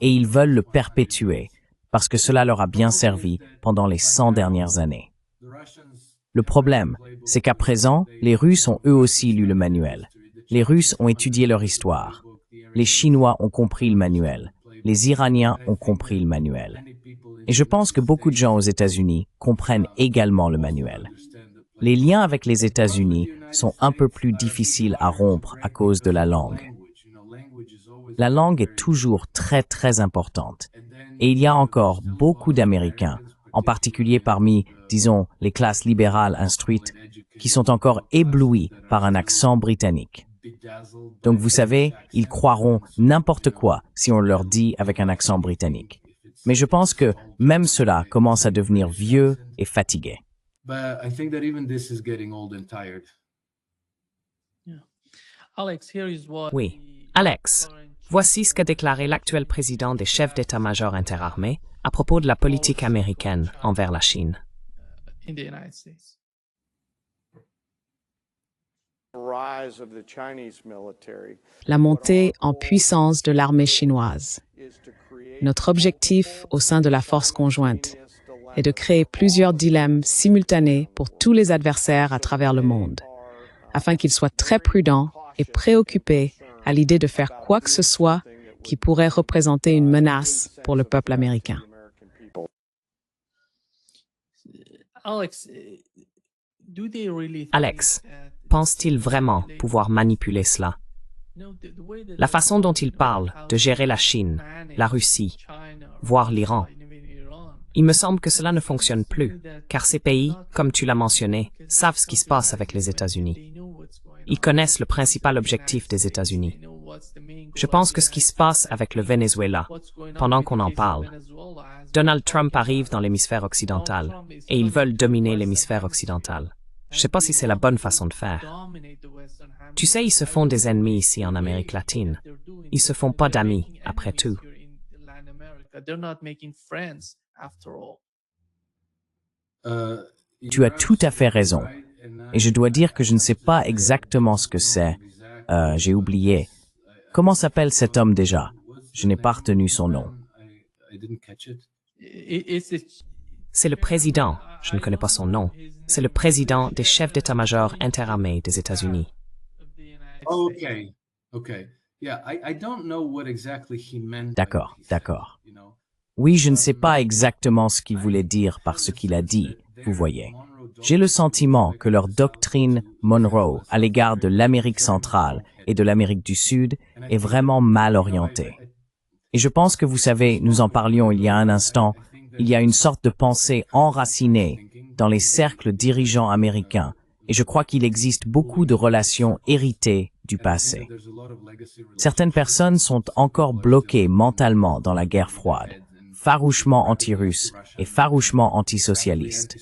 Et ils veulent le perpétuer, parce que cela leur a bien servi pendant les 100 dernières années. Le problème, c'est qu'à présent, les Russes ont eux aussi lu le manuel. Les Russes ont étudié leur histoire. Les Chinois ont compris le manuel. Les Iraniens ont compris le manuel. Et je pense que beaucoup de gens aux États-Unis comprennent également le manuel. Les liens avec les États-Unis sont un peu plus difficiles à rompre à cause de la langue. La langue est toujours très très importante. Et il y a encore beaucoup d'Américains, en particulier parmi, disons, les classes libérales instruites, qui sont encore éblouis par un accent britannique. Donc vous savez, ils croiront n'importe quoi si on leur dit avec un accent britannique. Mais je pense que même cela commence à devenir vieux et fatigué. Oui, Alex, voici ce qu'a déclaré l'actuel président des chefs d'état-major interarmés à propos de la politique américaine envers la Chine. La montée en puissance de l'armée chinoise. Notre objectif au sein de la force conjointe est de créer plusieurs dilemmes simultanés pour tous les adversaires à travers le monde, afin qu'ils soient très prudents et préoccupés à l'idée de faire quoi que ce soit qui pourrait représenter une menace pour le peuple américain. Alex, pense-t-il vraiment pouvoir manipuler cela? La façon dont il parle de gérer la Chine, la Russie, voire l'Iran, il me semble que cela ne fonctionne plus, car ces pays, comme tu l'as mentionné, savent ce qui se passe avec les États-Unis. Ils connaissent le principal objectif des États-Unis. Je pense que ce qui se passe avec le Venezuela, pendant qu'on en parle, Donald Trump arrive dans l'hémisphère occidental et ils veulent dominer l'hémisphère occidental. Je ne sais pas si c'est la bonne façon de faire. Tu sais, ils se font des ennemis ici en Amérique latine. Ils se font pas d'amis, après tout. Tu as tout à fait raison. Et je dois dire que je ne sais pas exactement ce que c'est. J'ai oublié. Comment s'appelle cet homme déjà? Je n'ai pas retenu son nom. C'est le président, je ne connais pas son nom, c'est le président des chefs d'état-major interarmés des États-Unis. D'accord, d'accord. Oui, je ne sais pas exactement ce qu'il voulait dire par ce qu'il a dit, vous voyez. J'ai le sentiment que leur doctrine Monroe à l'égard de l'Amérique centrale et de l'Amérique du Sud est vraiment mal orientée. Et je pense que vous savez, nous en parlions il y a un instant, il y a une sorte de pensée enracinée dans les cercles dirigeants américains, et je crois qu'il existe beaucoup de relations héritées du passé. Certaines personnes sont encore bloquées mentalement dans la guerre froide, farouchement anti-russes et farouchement anti-socialistes.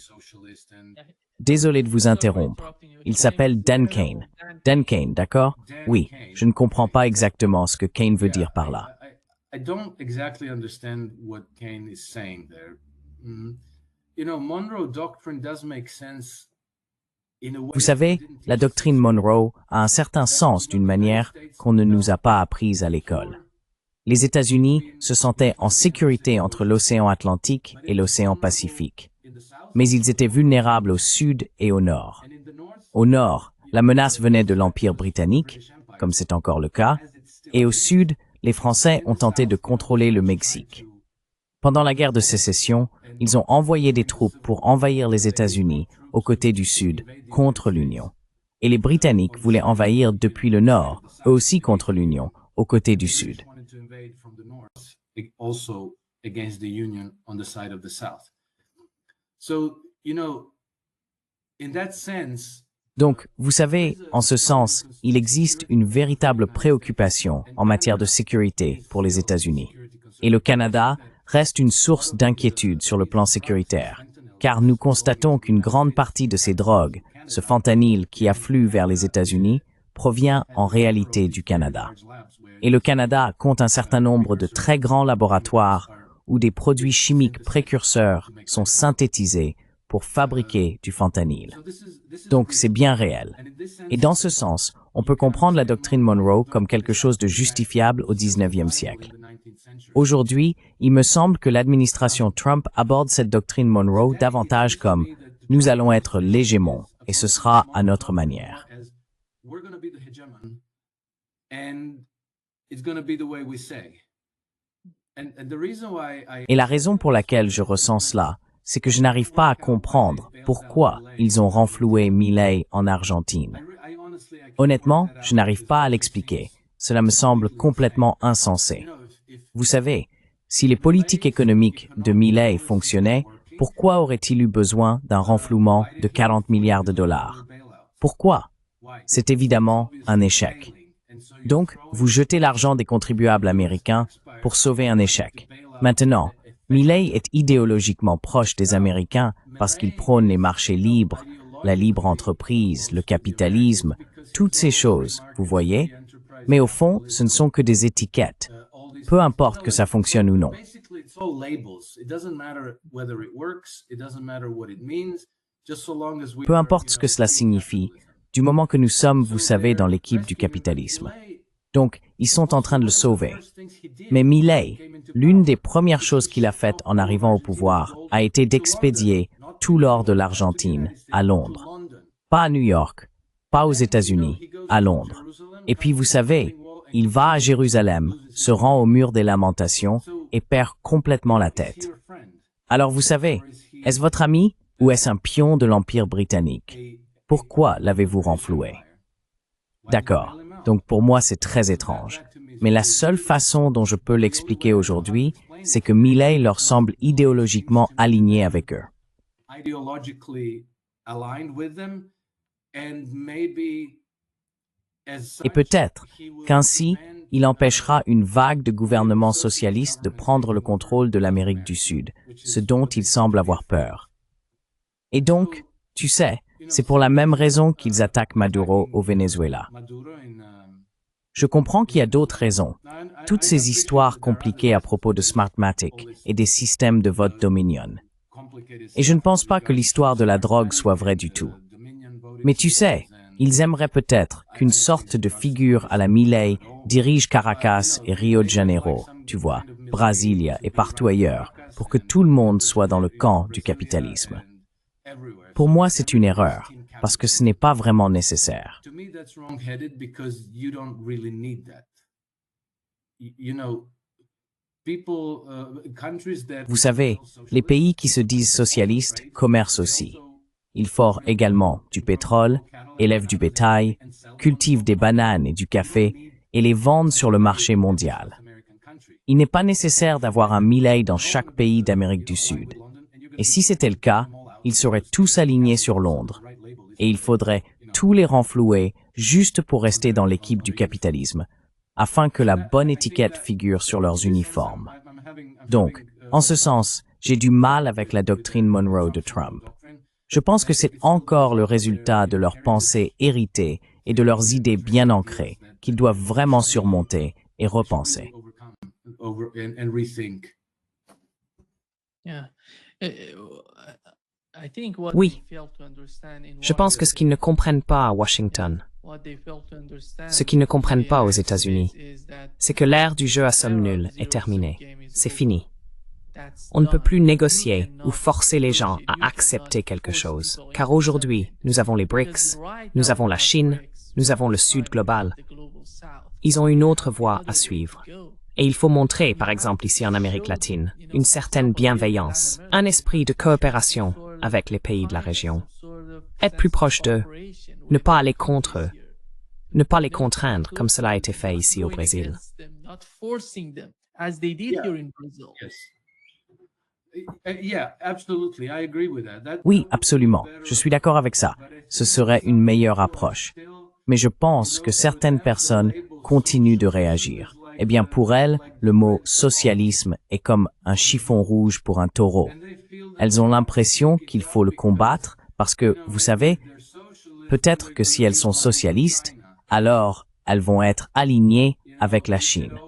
Désolé de vous interrompre. Il s'appelle Dan Kane. Dan Kane, d'accord? Oui, je ne comprends pas exactement ce que Kane veut dire par là. I don't exactly understand what Kane is saying there. You know, Monroe Doctrine does make sense in a way. Vous savez, la doctrine Monroe a un certain sens d'une manière qu'on ne nous a pas apprise à l'école. Les États-Unis se sentaient en sécurité entre l'océan Atlantique et l'océan Pacifique. Mais ils étaient vulnérables au sud et au nord. Au nord, la menace venait de l'Empire britannique, comme c'est encore le cas, et au sud, les Français ont tenté de contrôler le Mexique. Pendant la guerre de sécession, ils ont envoyé des troupes pour envahir les États-Unis aux côtés du Sud contre l'Union. Et les Britanniques voulaient envahir depuis le Nord, eux aussi contre l'Union, aux côtés du Sud. Donc, vous savez, en ce sens, il existe une véritable préoccupation en matière de sécurité pour les États-Unis. Et le Canada reste une source d'inquiétude sur le plan sécuritaire, car nous constatons qu'une grande partie de ces drogues, ce fentanyl qui afflue vers les États-Unis, provient en réalité du Canada. Et le Canada compte un certain nombre de très grands laboratoires où des produits chimiques précurseurs sont synthétisés pour fabriquer du fentanyl. Donc, c'est bien réel. Et dans ce sens, on peut comprendre la doctrine Monroe comme quelque chose de justifiable au 19e siècle. Aujourd'hui, il me semble que l'administration Trump aborde cette doctrine Monroe davantage comme « nous allons être l'hégémon et ce sera à notre manière ». Et la raison pour laquelle je ressens cela, c'est que je n'arrive pas à comprendre pourquoi ils ont renfloué Milei en Argentine. Honnêtement, je n'arrive pas à l'expliquer. Cela me semble complètement insensé. Vous savez, si les politiques économiques de Milei fonctionnaient, pourquoi aurait-il eu besoin d'un renflouement de 40 milliards de dollars? Pourquoi? C'est évidemment un échec. Donc, vous jetez l'argent des contribuables américains pour sauver un échec. Maintenant, Milei est idéologiquement proche des Américains parce qu'il prône les marchés libres, la libre entreprise, le capitalisme, toutes ces choses, vous voyez? Mais au fond, ce ne sont que des étiquettes. Peu importe que ça fonctionne ou non. Peu importe ce que cela signifie, du moment que nous sommes, vous savez, dans l'équipe du capitalisme. Donc, ils sont en train de le sauver. Mais Milei, l'une des premières choses qu'il a faites en arrivant au pouvoir a été d'expédier tout l'or de l'Argentine à Londres. Pas à New York, pas aux États-Unis, à Londres. Et puis vous savez, Il va à Jérusalem, se rend au mur des lamentations et perd complètement la tête. Alors vous savez, est-ce votre ami ou est-ce un pion de l'Empire britannique? Pourquoi l'avez-vous renfloué? D'accord, donc pour moi c'est très étrange. Mais la seule façon dont je peux l'expliquer aujourd'hui, c'est que Milei leur semble idéologiquement aligné avec eux. Et peut-être qu'ainsi, il empêchera une vague de gouvernements socialistes de prendre le contrôle de l'Amérique du Sud, ce dont il semble avoir peur. Et donc, tu sais, c'est pour la même raison qu'ils attaquent Maduro au Venezuela. Je comprends qu'il y a d'autres raisons. Toutes ces histoires compliquées à propos de Smartmatic et des systèmes de vote Dominion. Et je ne pense pas que l'histoire de la drogue soit vraie du tout. Mais tu sais, ils aimeraient peut-être qu'une sorte de figure à la Milei dirige Caracas et Rio de Janeiro, tu vois, Brasilia et partout ailleurs, pour que tout le monde soit dans le camp du capitalisme. Pour moi, c'est une erreur, parce que ce n'est pas vraiment nécessaire. Vous savez, les pays qui se disent socialistes commercent aussi. Ils forent également du pétrole, élèvent du bétail, cultivent des bananes et du café et les vendent sur le marché mondial. Il n'est pas nécessaire d'avoir un Milei dans chaque pays d'Amérique du Sud. Et si c'était le cas, ils seraient tous alignés sur Londres. Et il faudrait tous les renflouer juste pour rester dans l'équipe du capitalisme, afin que la bonne étiquette figure sur leurs uniformes. Donc, en ce sens, j'ai du mal avec la doctrine Monroe de Trump. Je pense que c'est encore le résultat de leurs pensées héritées et de leurs idées bien ancrées qu'ils doivent vraiment surmonter et repenser. Oui, je pense que ce qu'ils ne comprennent pas à Washington, ce qu'ils ne comprennent pas aux États-Unis, c'est que l'ère du jeu à somme nulle est terminée. C'est fini. On ne peut plus négocier ou forcer les gens à accepter quelque chose, car aujourd'hui, nous avons les BRICS, nous avons la Chine, nous avons le Sud global. Ils ont une autre voie à suivre. Et il faut montrer, par exemple ici en Amérique latine, une certaine bienveillance, un esprit de coopération avec les pays de la région. Être plus proche d'eux, ne pas aller contre eux, ne pas les contraindre comme cela a été fait ici au Brésil. Oui, absolument. Je suis d'accord avec ça. Ce serait une meilleure approche. Mais je pense que certaines personnes continuent de réagir. Eh bien, pour elles, le mot socialisme est comme un chiffon rouge pour un taureau. Elles ont l'impression qu'il faut le combattre parce que, vous savez, peut-être que si elles sont socialistes, alors elles vont être alignées avec la Chine.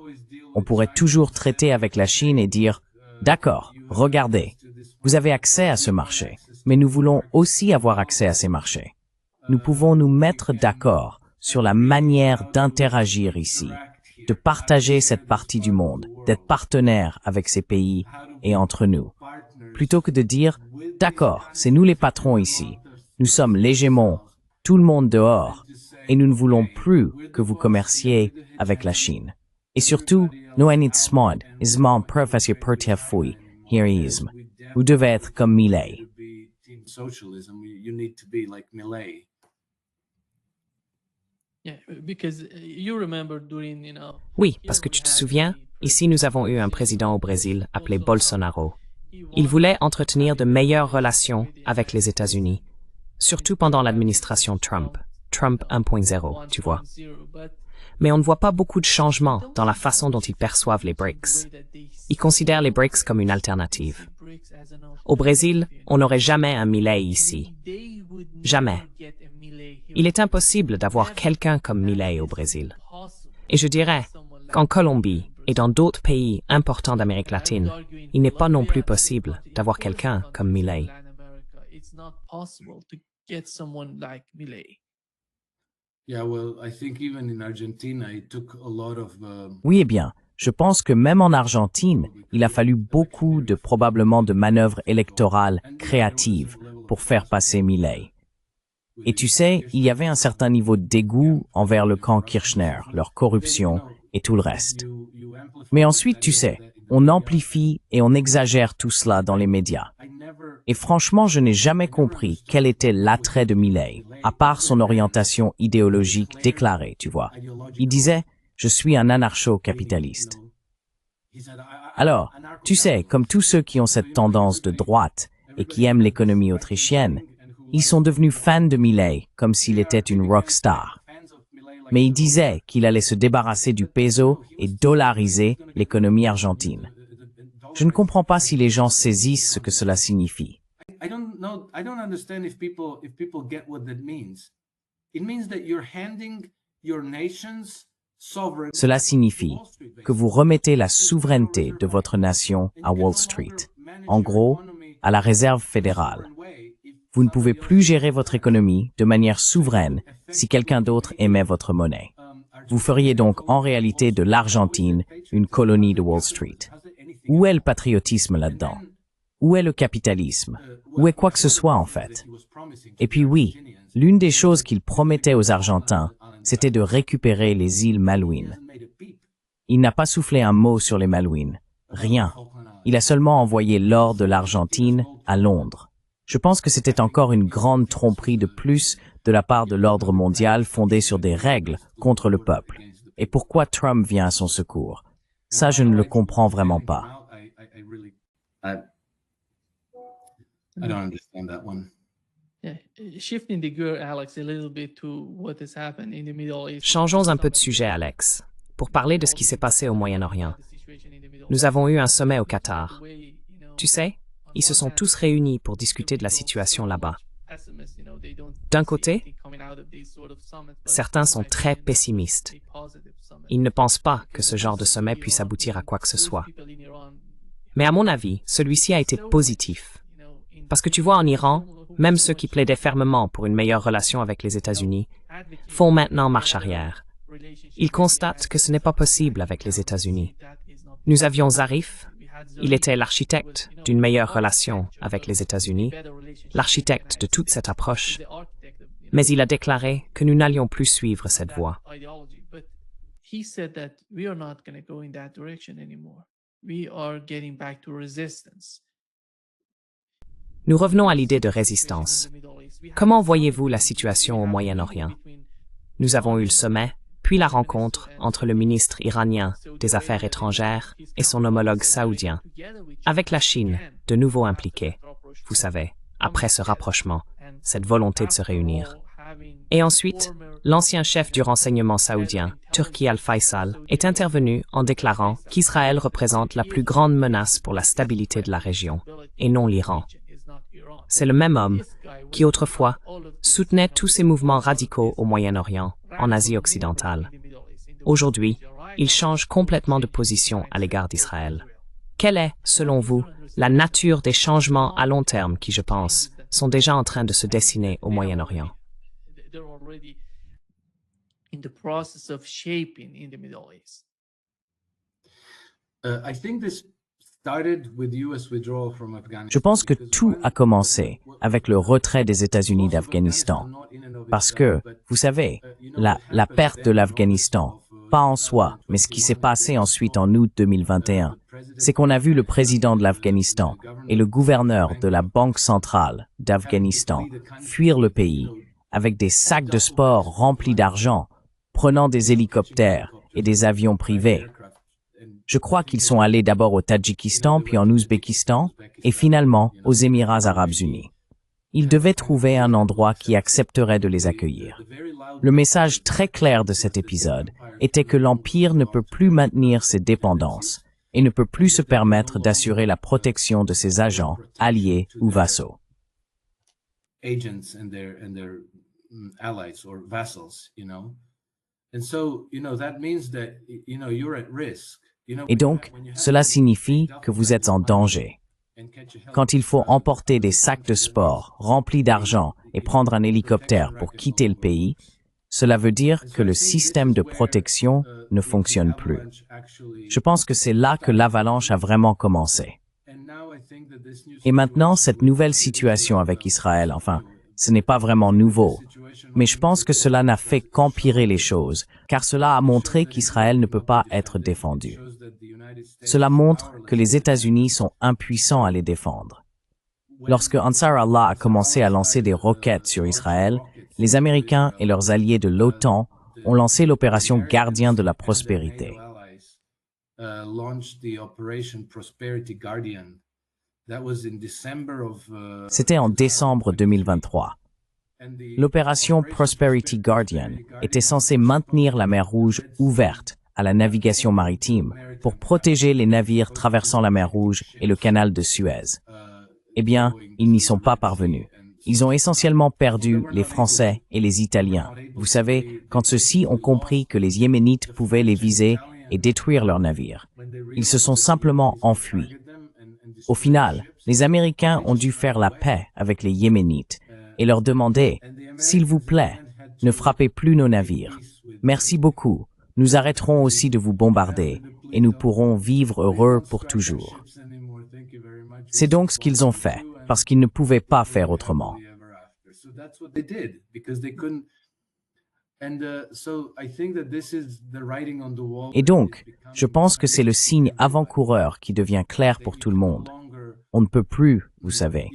On pourrait toujours traiter avec la Chine et dire « D'accord, regardez, vous avez accès à ce marché, mais nous voulons aussi avoir accès à ces marchés. Nous pouvons nous mettre d'accord sur la manière d'interagir ici, de partager cette partie du monde, d'être partenaires avec ces pays et entre nous, plutôt que de dire « D'accord, c'est nous les patrons ici, nous sommes l'hégémon, tout le monde dehors, et nous ne voulons plus que vous commerciez avec la Chine. » Et surtout, vous devez être comme Milei. Oui, parce que tu te souviens, ici nous avons eu un président au Brésil appelé Bolsonaro. Il voulait entretenir de meilleures relations avec les États-Unis, surtout pendant l'administration Trump, Trump 1.0, tu vois. Mais on ne voit pas beaucoup de changements dans la façon dont ils perçoivent les BRICS. Ils considèrent les BRICS comme une alternative. Au Brésil, on n'aurait jamais un Milei ici. Jamais. Il est impossible d'avoir quelqu'un comme Milei au Brésil. Et je dirais qu'en Colombie et dans d'autres pays importants d'Amérique latine, il n'est pas non plus possible d'avoir quelqu'un comme Milei. Oui, eh bien, je pense que même en Argentine, il a fallu beaucoup de probablement de manœuvres électorales créatives pour faire passer Milei. Et tu sais, il y avait un certain niveau de dégoût envers le camp Kirchner, leur corruption et tout le reste. Mais ensuite, tu sais, on amplifie et on exagère tout cela dans les médias. Et franchement, je n'ai jamais compris quel était l'attrait de Milei, à part son orientation idéologique déclarée, tu vois. Il disait « Je suis un anarcho-capitaliste ». Alors, tu sais, comme tous ceux qui ont cette tendance de droite et qui aiment l'économie autrichienne, ils sont devenus fans de Milei comme s'il était une rockstar. Mais il disait qu'il allait se débarrasser du peso et dollariser l'économie argentine. Je ne comprends pas si les gens saisissent ce que cela signifie. I don't understand if people get what that means. It means that you're handing your nation's sovereignty. Cela signifie que vous remettez la souveraineté de votre nation à Wall Street. En gros, à la Réserve fédérale. Vous ne pouvez plus gérer votre économie de manière souveraine si quelqu'un d'autre émet votre monnaie. Vous feriez donc en réalité de l'Argentine une colonie de Wall Street. Où est le patriotisme là-dedans? Où est le capitalisme? Où est quoi que ce soit en fait? Et puis oui, l'une des choses qu'il promettait aux Argentins, c'était de récupérer les îles Malouines. Il n'a pas soufflé un mot sur les Malouines. Rien. Il a seulement envoyé l'or de l'Argentine à Londres. Je pense que c'était encore une grande tromperie de plus de la part de l'ordre mondial fondé sur des règles contre le peuple. Et pourquoi Trump vient à son secours? Ça, je ne le comprends vraiment pas. I don't understand that one. Yeah, shifting the gear, Alex, a little bit to what has happened in the Middle East. Changeons un peu de sujet, Alex, pour parler de ce qui s'est passé au Moyen-Orient. Nous avons eu un sommet au Qatar. Tu sais, ils se sont tous réunis pour discuter de la situation là-bas. D'un côté, certains sont très pessimistes. Ils ne pensent pas que ce genre de sommet puisse aboutir à quoi que ce soit. Mais à mon avis, celui-ci a été positif. Parce que tu vois, en Iran, même ceux qui plaidaient fermement pour une meilleure relation avec les États-Unis font maintenant marche arrière. Ils constatent que ce n'est pas possible avec les États-Unis. Nous avions Zarif, il était l'architecte d'une meilleure relation avec les États-Unis, l'architecte de toute cette approche, mais il a déclaré que nous n'allions plus suivre cette voie. Nous revenons à l'idée de résistance. Comment voyez-vous la situation au Moyen-Orient? Nous avons eu le sommet, puis la rencontre entre le ministre iranien des Affaires étrangères et son homologue saoudien, avec la Chine de nouveau impliquée, vous savez, après ce rapprochement, cette volonté de se réunir. Et ensuite, l'ancien chef du renseignement saoudien, Turki al-Faisal, est intervenu en déclarant qu'Israël représente la plus grande menace pour la stabilité de la région, et non l'Iran. C'est le même homme qui, autrefois, soutenait tous ces mouvements radicaux au Moyen-Orient, en Asie occidentale. Aujourd'hui, il change complètement de position à l'égard d'Israël. Quelle est, selon vous, la nature des changements à long terme qui, je pense, sont déjà en train de se dessiner au Moyen-Orient? Je pense que tout a commencé avec le retrait des États-Unis d'Afghanistan. Parce que, vous savez, la perte de l'Afghanistan, pas en soi, mais ce qui s'est passé ensuite en août 2021, c'est qu'on a vu le président de l'Afghanistan et le gouverneur de la Banque centrale d'Afghanistan fuir le pays avec des sacs de sport remplis d'argent, prenant des hélicoptères et des avions privés. Je crois qu'ils sont allés d'abord au Tadjikistan, puis en Ouzbékistan, et finalement aux Émirats arabes unis. Ils devaient trouver un endroit qui accepterait de les accueillir. Le message très clair de cet épisode était que l'Empire ne peut plus maintenir ses dépendances et ne peut plus se permettre d'assurer la protection de ses agents, alliés ou vassaux. Et donc, cela signifie que vous êtes en danger. Quand il faut emporter des sacs de sport remplis d'argent et prendre un hélicoptère pour quitter le pays, cela veut dire que le système de protection ne fonctionne plus. Je pense que c'est là que l'avalanche a vraiment commencé. Et maintenant, cette nouvelle situation avec Israël, enfin, ce n'est pas vraiment nouveau. Mais je pense que cela n'a fait qu'empirer les choses, car cela a montré qu'Israël ne peut pas être défendu. Cela montre que les États-Unis sont impuissants à les défendre. Lorsque Ansar Allah a commencé à lancer des roquettes sur Israël, les Américains et leurs alliés de l'OTAN ont lancé l'opération Gardien de la Prospérité. C'était en décembre 2023. L'opération Prosperity Guardian était censée maintenir la mer Rouge ouverte à la navigation maritime pour protéger les navires traversant la mer Rouge et le canal de Suez. Eh bien, ils n'y sont pas parvenus. Ils ont essentiellement perdu les Français et les Italiens. Vous savez, quand ceux-ci ont compris que les Yéménites pouvaient les viser et détruire leurs navires, ils se sont simplement enfuis. Au final, les Américains ont dû faire la paix avec les Yéménites et leur demander « S'il vous plaît, ne frappez plus nos navires. Merci beaucoup. Nous arrêterons aussi de vous bombarder et nous pourrons vivre heureux pour toujours. » C'est donc ce qu'ils ont fait, parce qu'ils ne pouvaient pas faire autrement. Et donc, je pense que c'est le signe avant-coureur qui devient clair pour tout le monde. On ne peut plus, vous savez,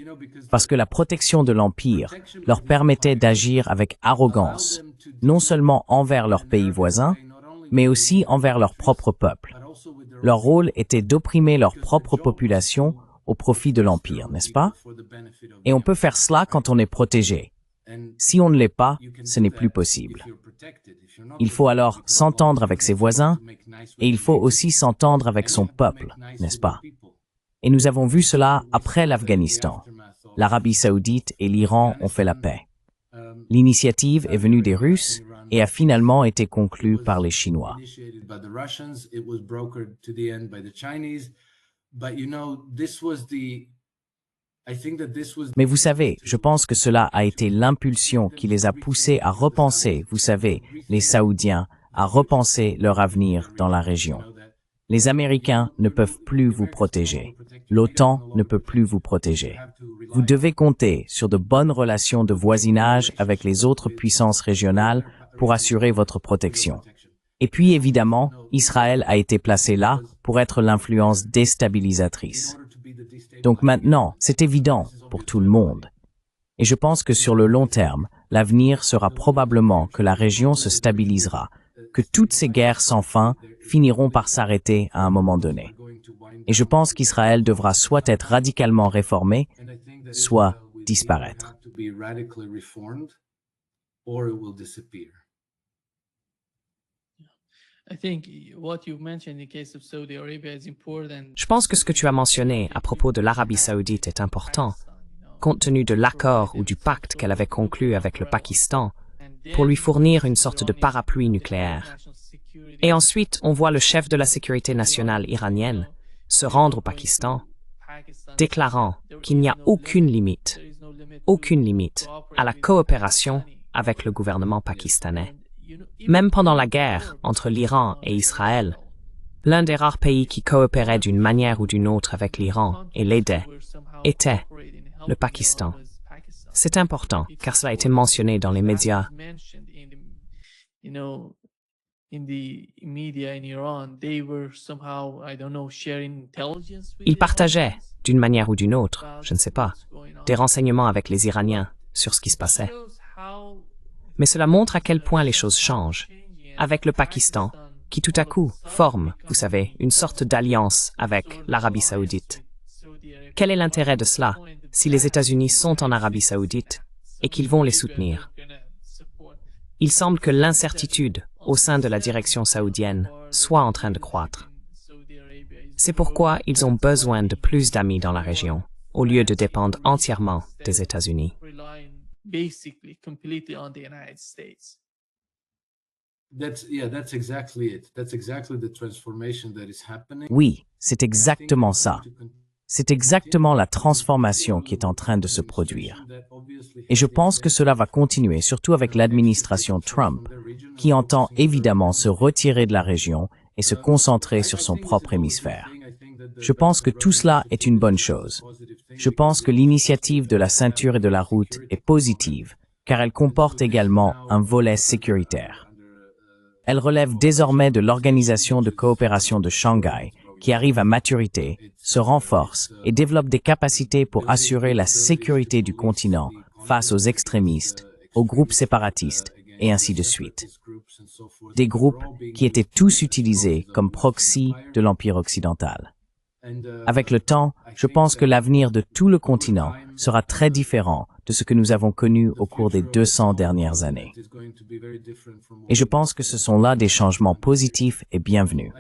parce que la protection de l'Empire leur permettait d'agir avec arrogance, non seulement envers leurs pays voisins, mais aussi envers leur propre peuple. Leur rôle était d'opprimer leur propre population au profit de l'Empire, n'est-ce pas? Et on peut faire cela quand on est protégé. Si on ne l'est pas, ce n'est plus possible. Il faut alors s'entendre avec ses voisins, et il faut aussi s'entendre avec son peuple, n'est-ce pas? Et nous avons vu cela après l'Afghanistan. L'Arabie saoudite et l'Iran ont fait la paix. L'initiative est venue des Russes et a finalement été conclue par les Chinois. Mais vous savez, je pense que cela a été l'impulsion qui les a poussés à repenser, vous savez, les Saoudiens, à repenser leur avenir dans la région. Les Américains ne peuvent plus vous protéger. L'OTAN ne peut plus vous protéger. Vous devez compter sur de bonnes relations de voisinage avec les autres puissances régionales pour assurer votre protection. Et puis évidemment, Israël a été placé là pour être l'influence déstabilisatrice. Donc maintenant, c'est évident pour tout le monde. Et je pense que sur le long terme, l'avenir sera probablement que la région se stabilisera, que toutes ces guerres sans fin finiront par s'arrêter à un moment donné. Et je pense qu'Israël devra soit être radicalement réformé, soit disparaître. Je pense que ce que tu as mentionné à propos de l'Arabie saoudite est important, compte tenu de l'accord ou du pacte qu'elle avait conclu avec le Pakistan pour lui fournir une sorte de parapluie nucléaire. Et ensuite, on voit le chef de la sécurité nationale iranienne se rendre au Pakistan, déclarant qu'il n'y a aucune limite à la coopération avec le gouvernement pakistanais. Même pendant la guerre entre l'Iran et Israël, l'un des rares pays qui coopérait d'une manière ou d'une autre avec l'Iran et l'aidait était le Pakistan. C'est important, car cela a été mentionné dans les médias. Ils partageaient, d'une manière ou d'une autre, je ne sais pas, des renseignements avec les Iraniens sur ce qui se passait. Mais cela montre à quel point les choses changent, avec le Pakistan, qui tout à coup forme, vous savez, une sorte d'alliance avec l'Arabie saoudite. Quel est l'intérêt de cela si les États-Unis sont en Arabie saoudite et qu'ils vont les soutenir? Il semble que l'incertitude au sein de la direction saoudienne soit en train de croître. C'est pourquoi ils ont besoin de plus d'amis dans la région, au lieu de dépendre entièrement des États-Unis. Oui, c'est exactement ça. C'est exactement la transformation qui est en train de se produire. Et je pense que cela va continuer, surtout avec l'administration Trump, qui entend évidemment se retirer de la région et se concentrer sur son propre hémisphère. Je pense que tout cela est une bonne chose. je pense que l'initiative de la ceinture et de la route est positive, car elle comporte également un volet sécuritaire. Elle relève désormais de l'Organisation de coopération de Shanghai, qui arrive à maturité, se renforce et développe des capacités pour assurer la sécurité du continent face aux extrémistes, aux groupes séparatistes, et ainsi de suite. Des groupes qui étaient tous utilisés comme proxy de l'Empire occidental. Avec le temps, je pense que l'avenir de tout le continent sera très différent de ce que nous avons connu au cours des 200 dernières années. Et je pense que ce sont là des changements positifs et bienvenus.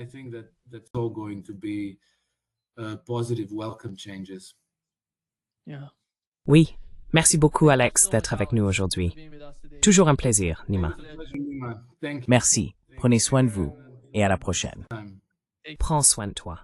Oui, merci beaucoup Alex d'être avec nous aujourd'hui. Toujours un plaisir, Nima. Merci, prenez soin de vous et à la prochaine. Prends soin de toi.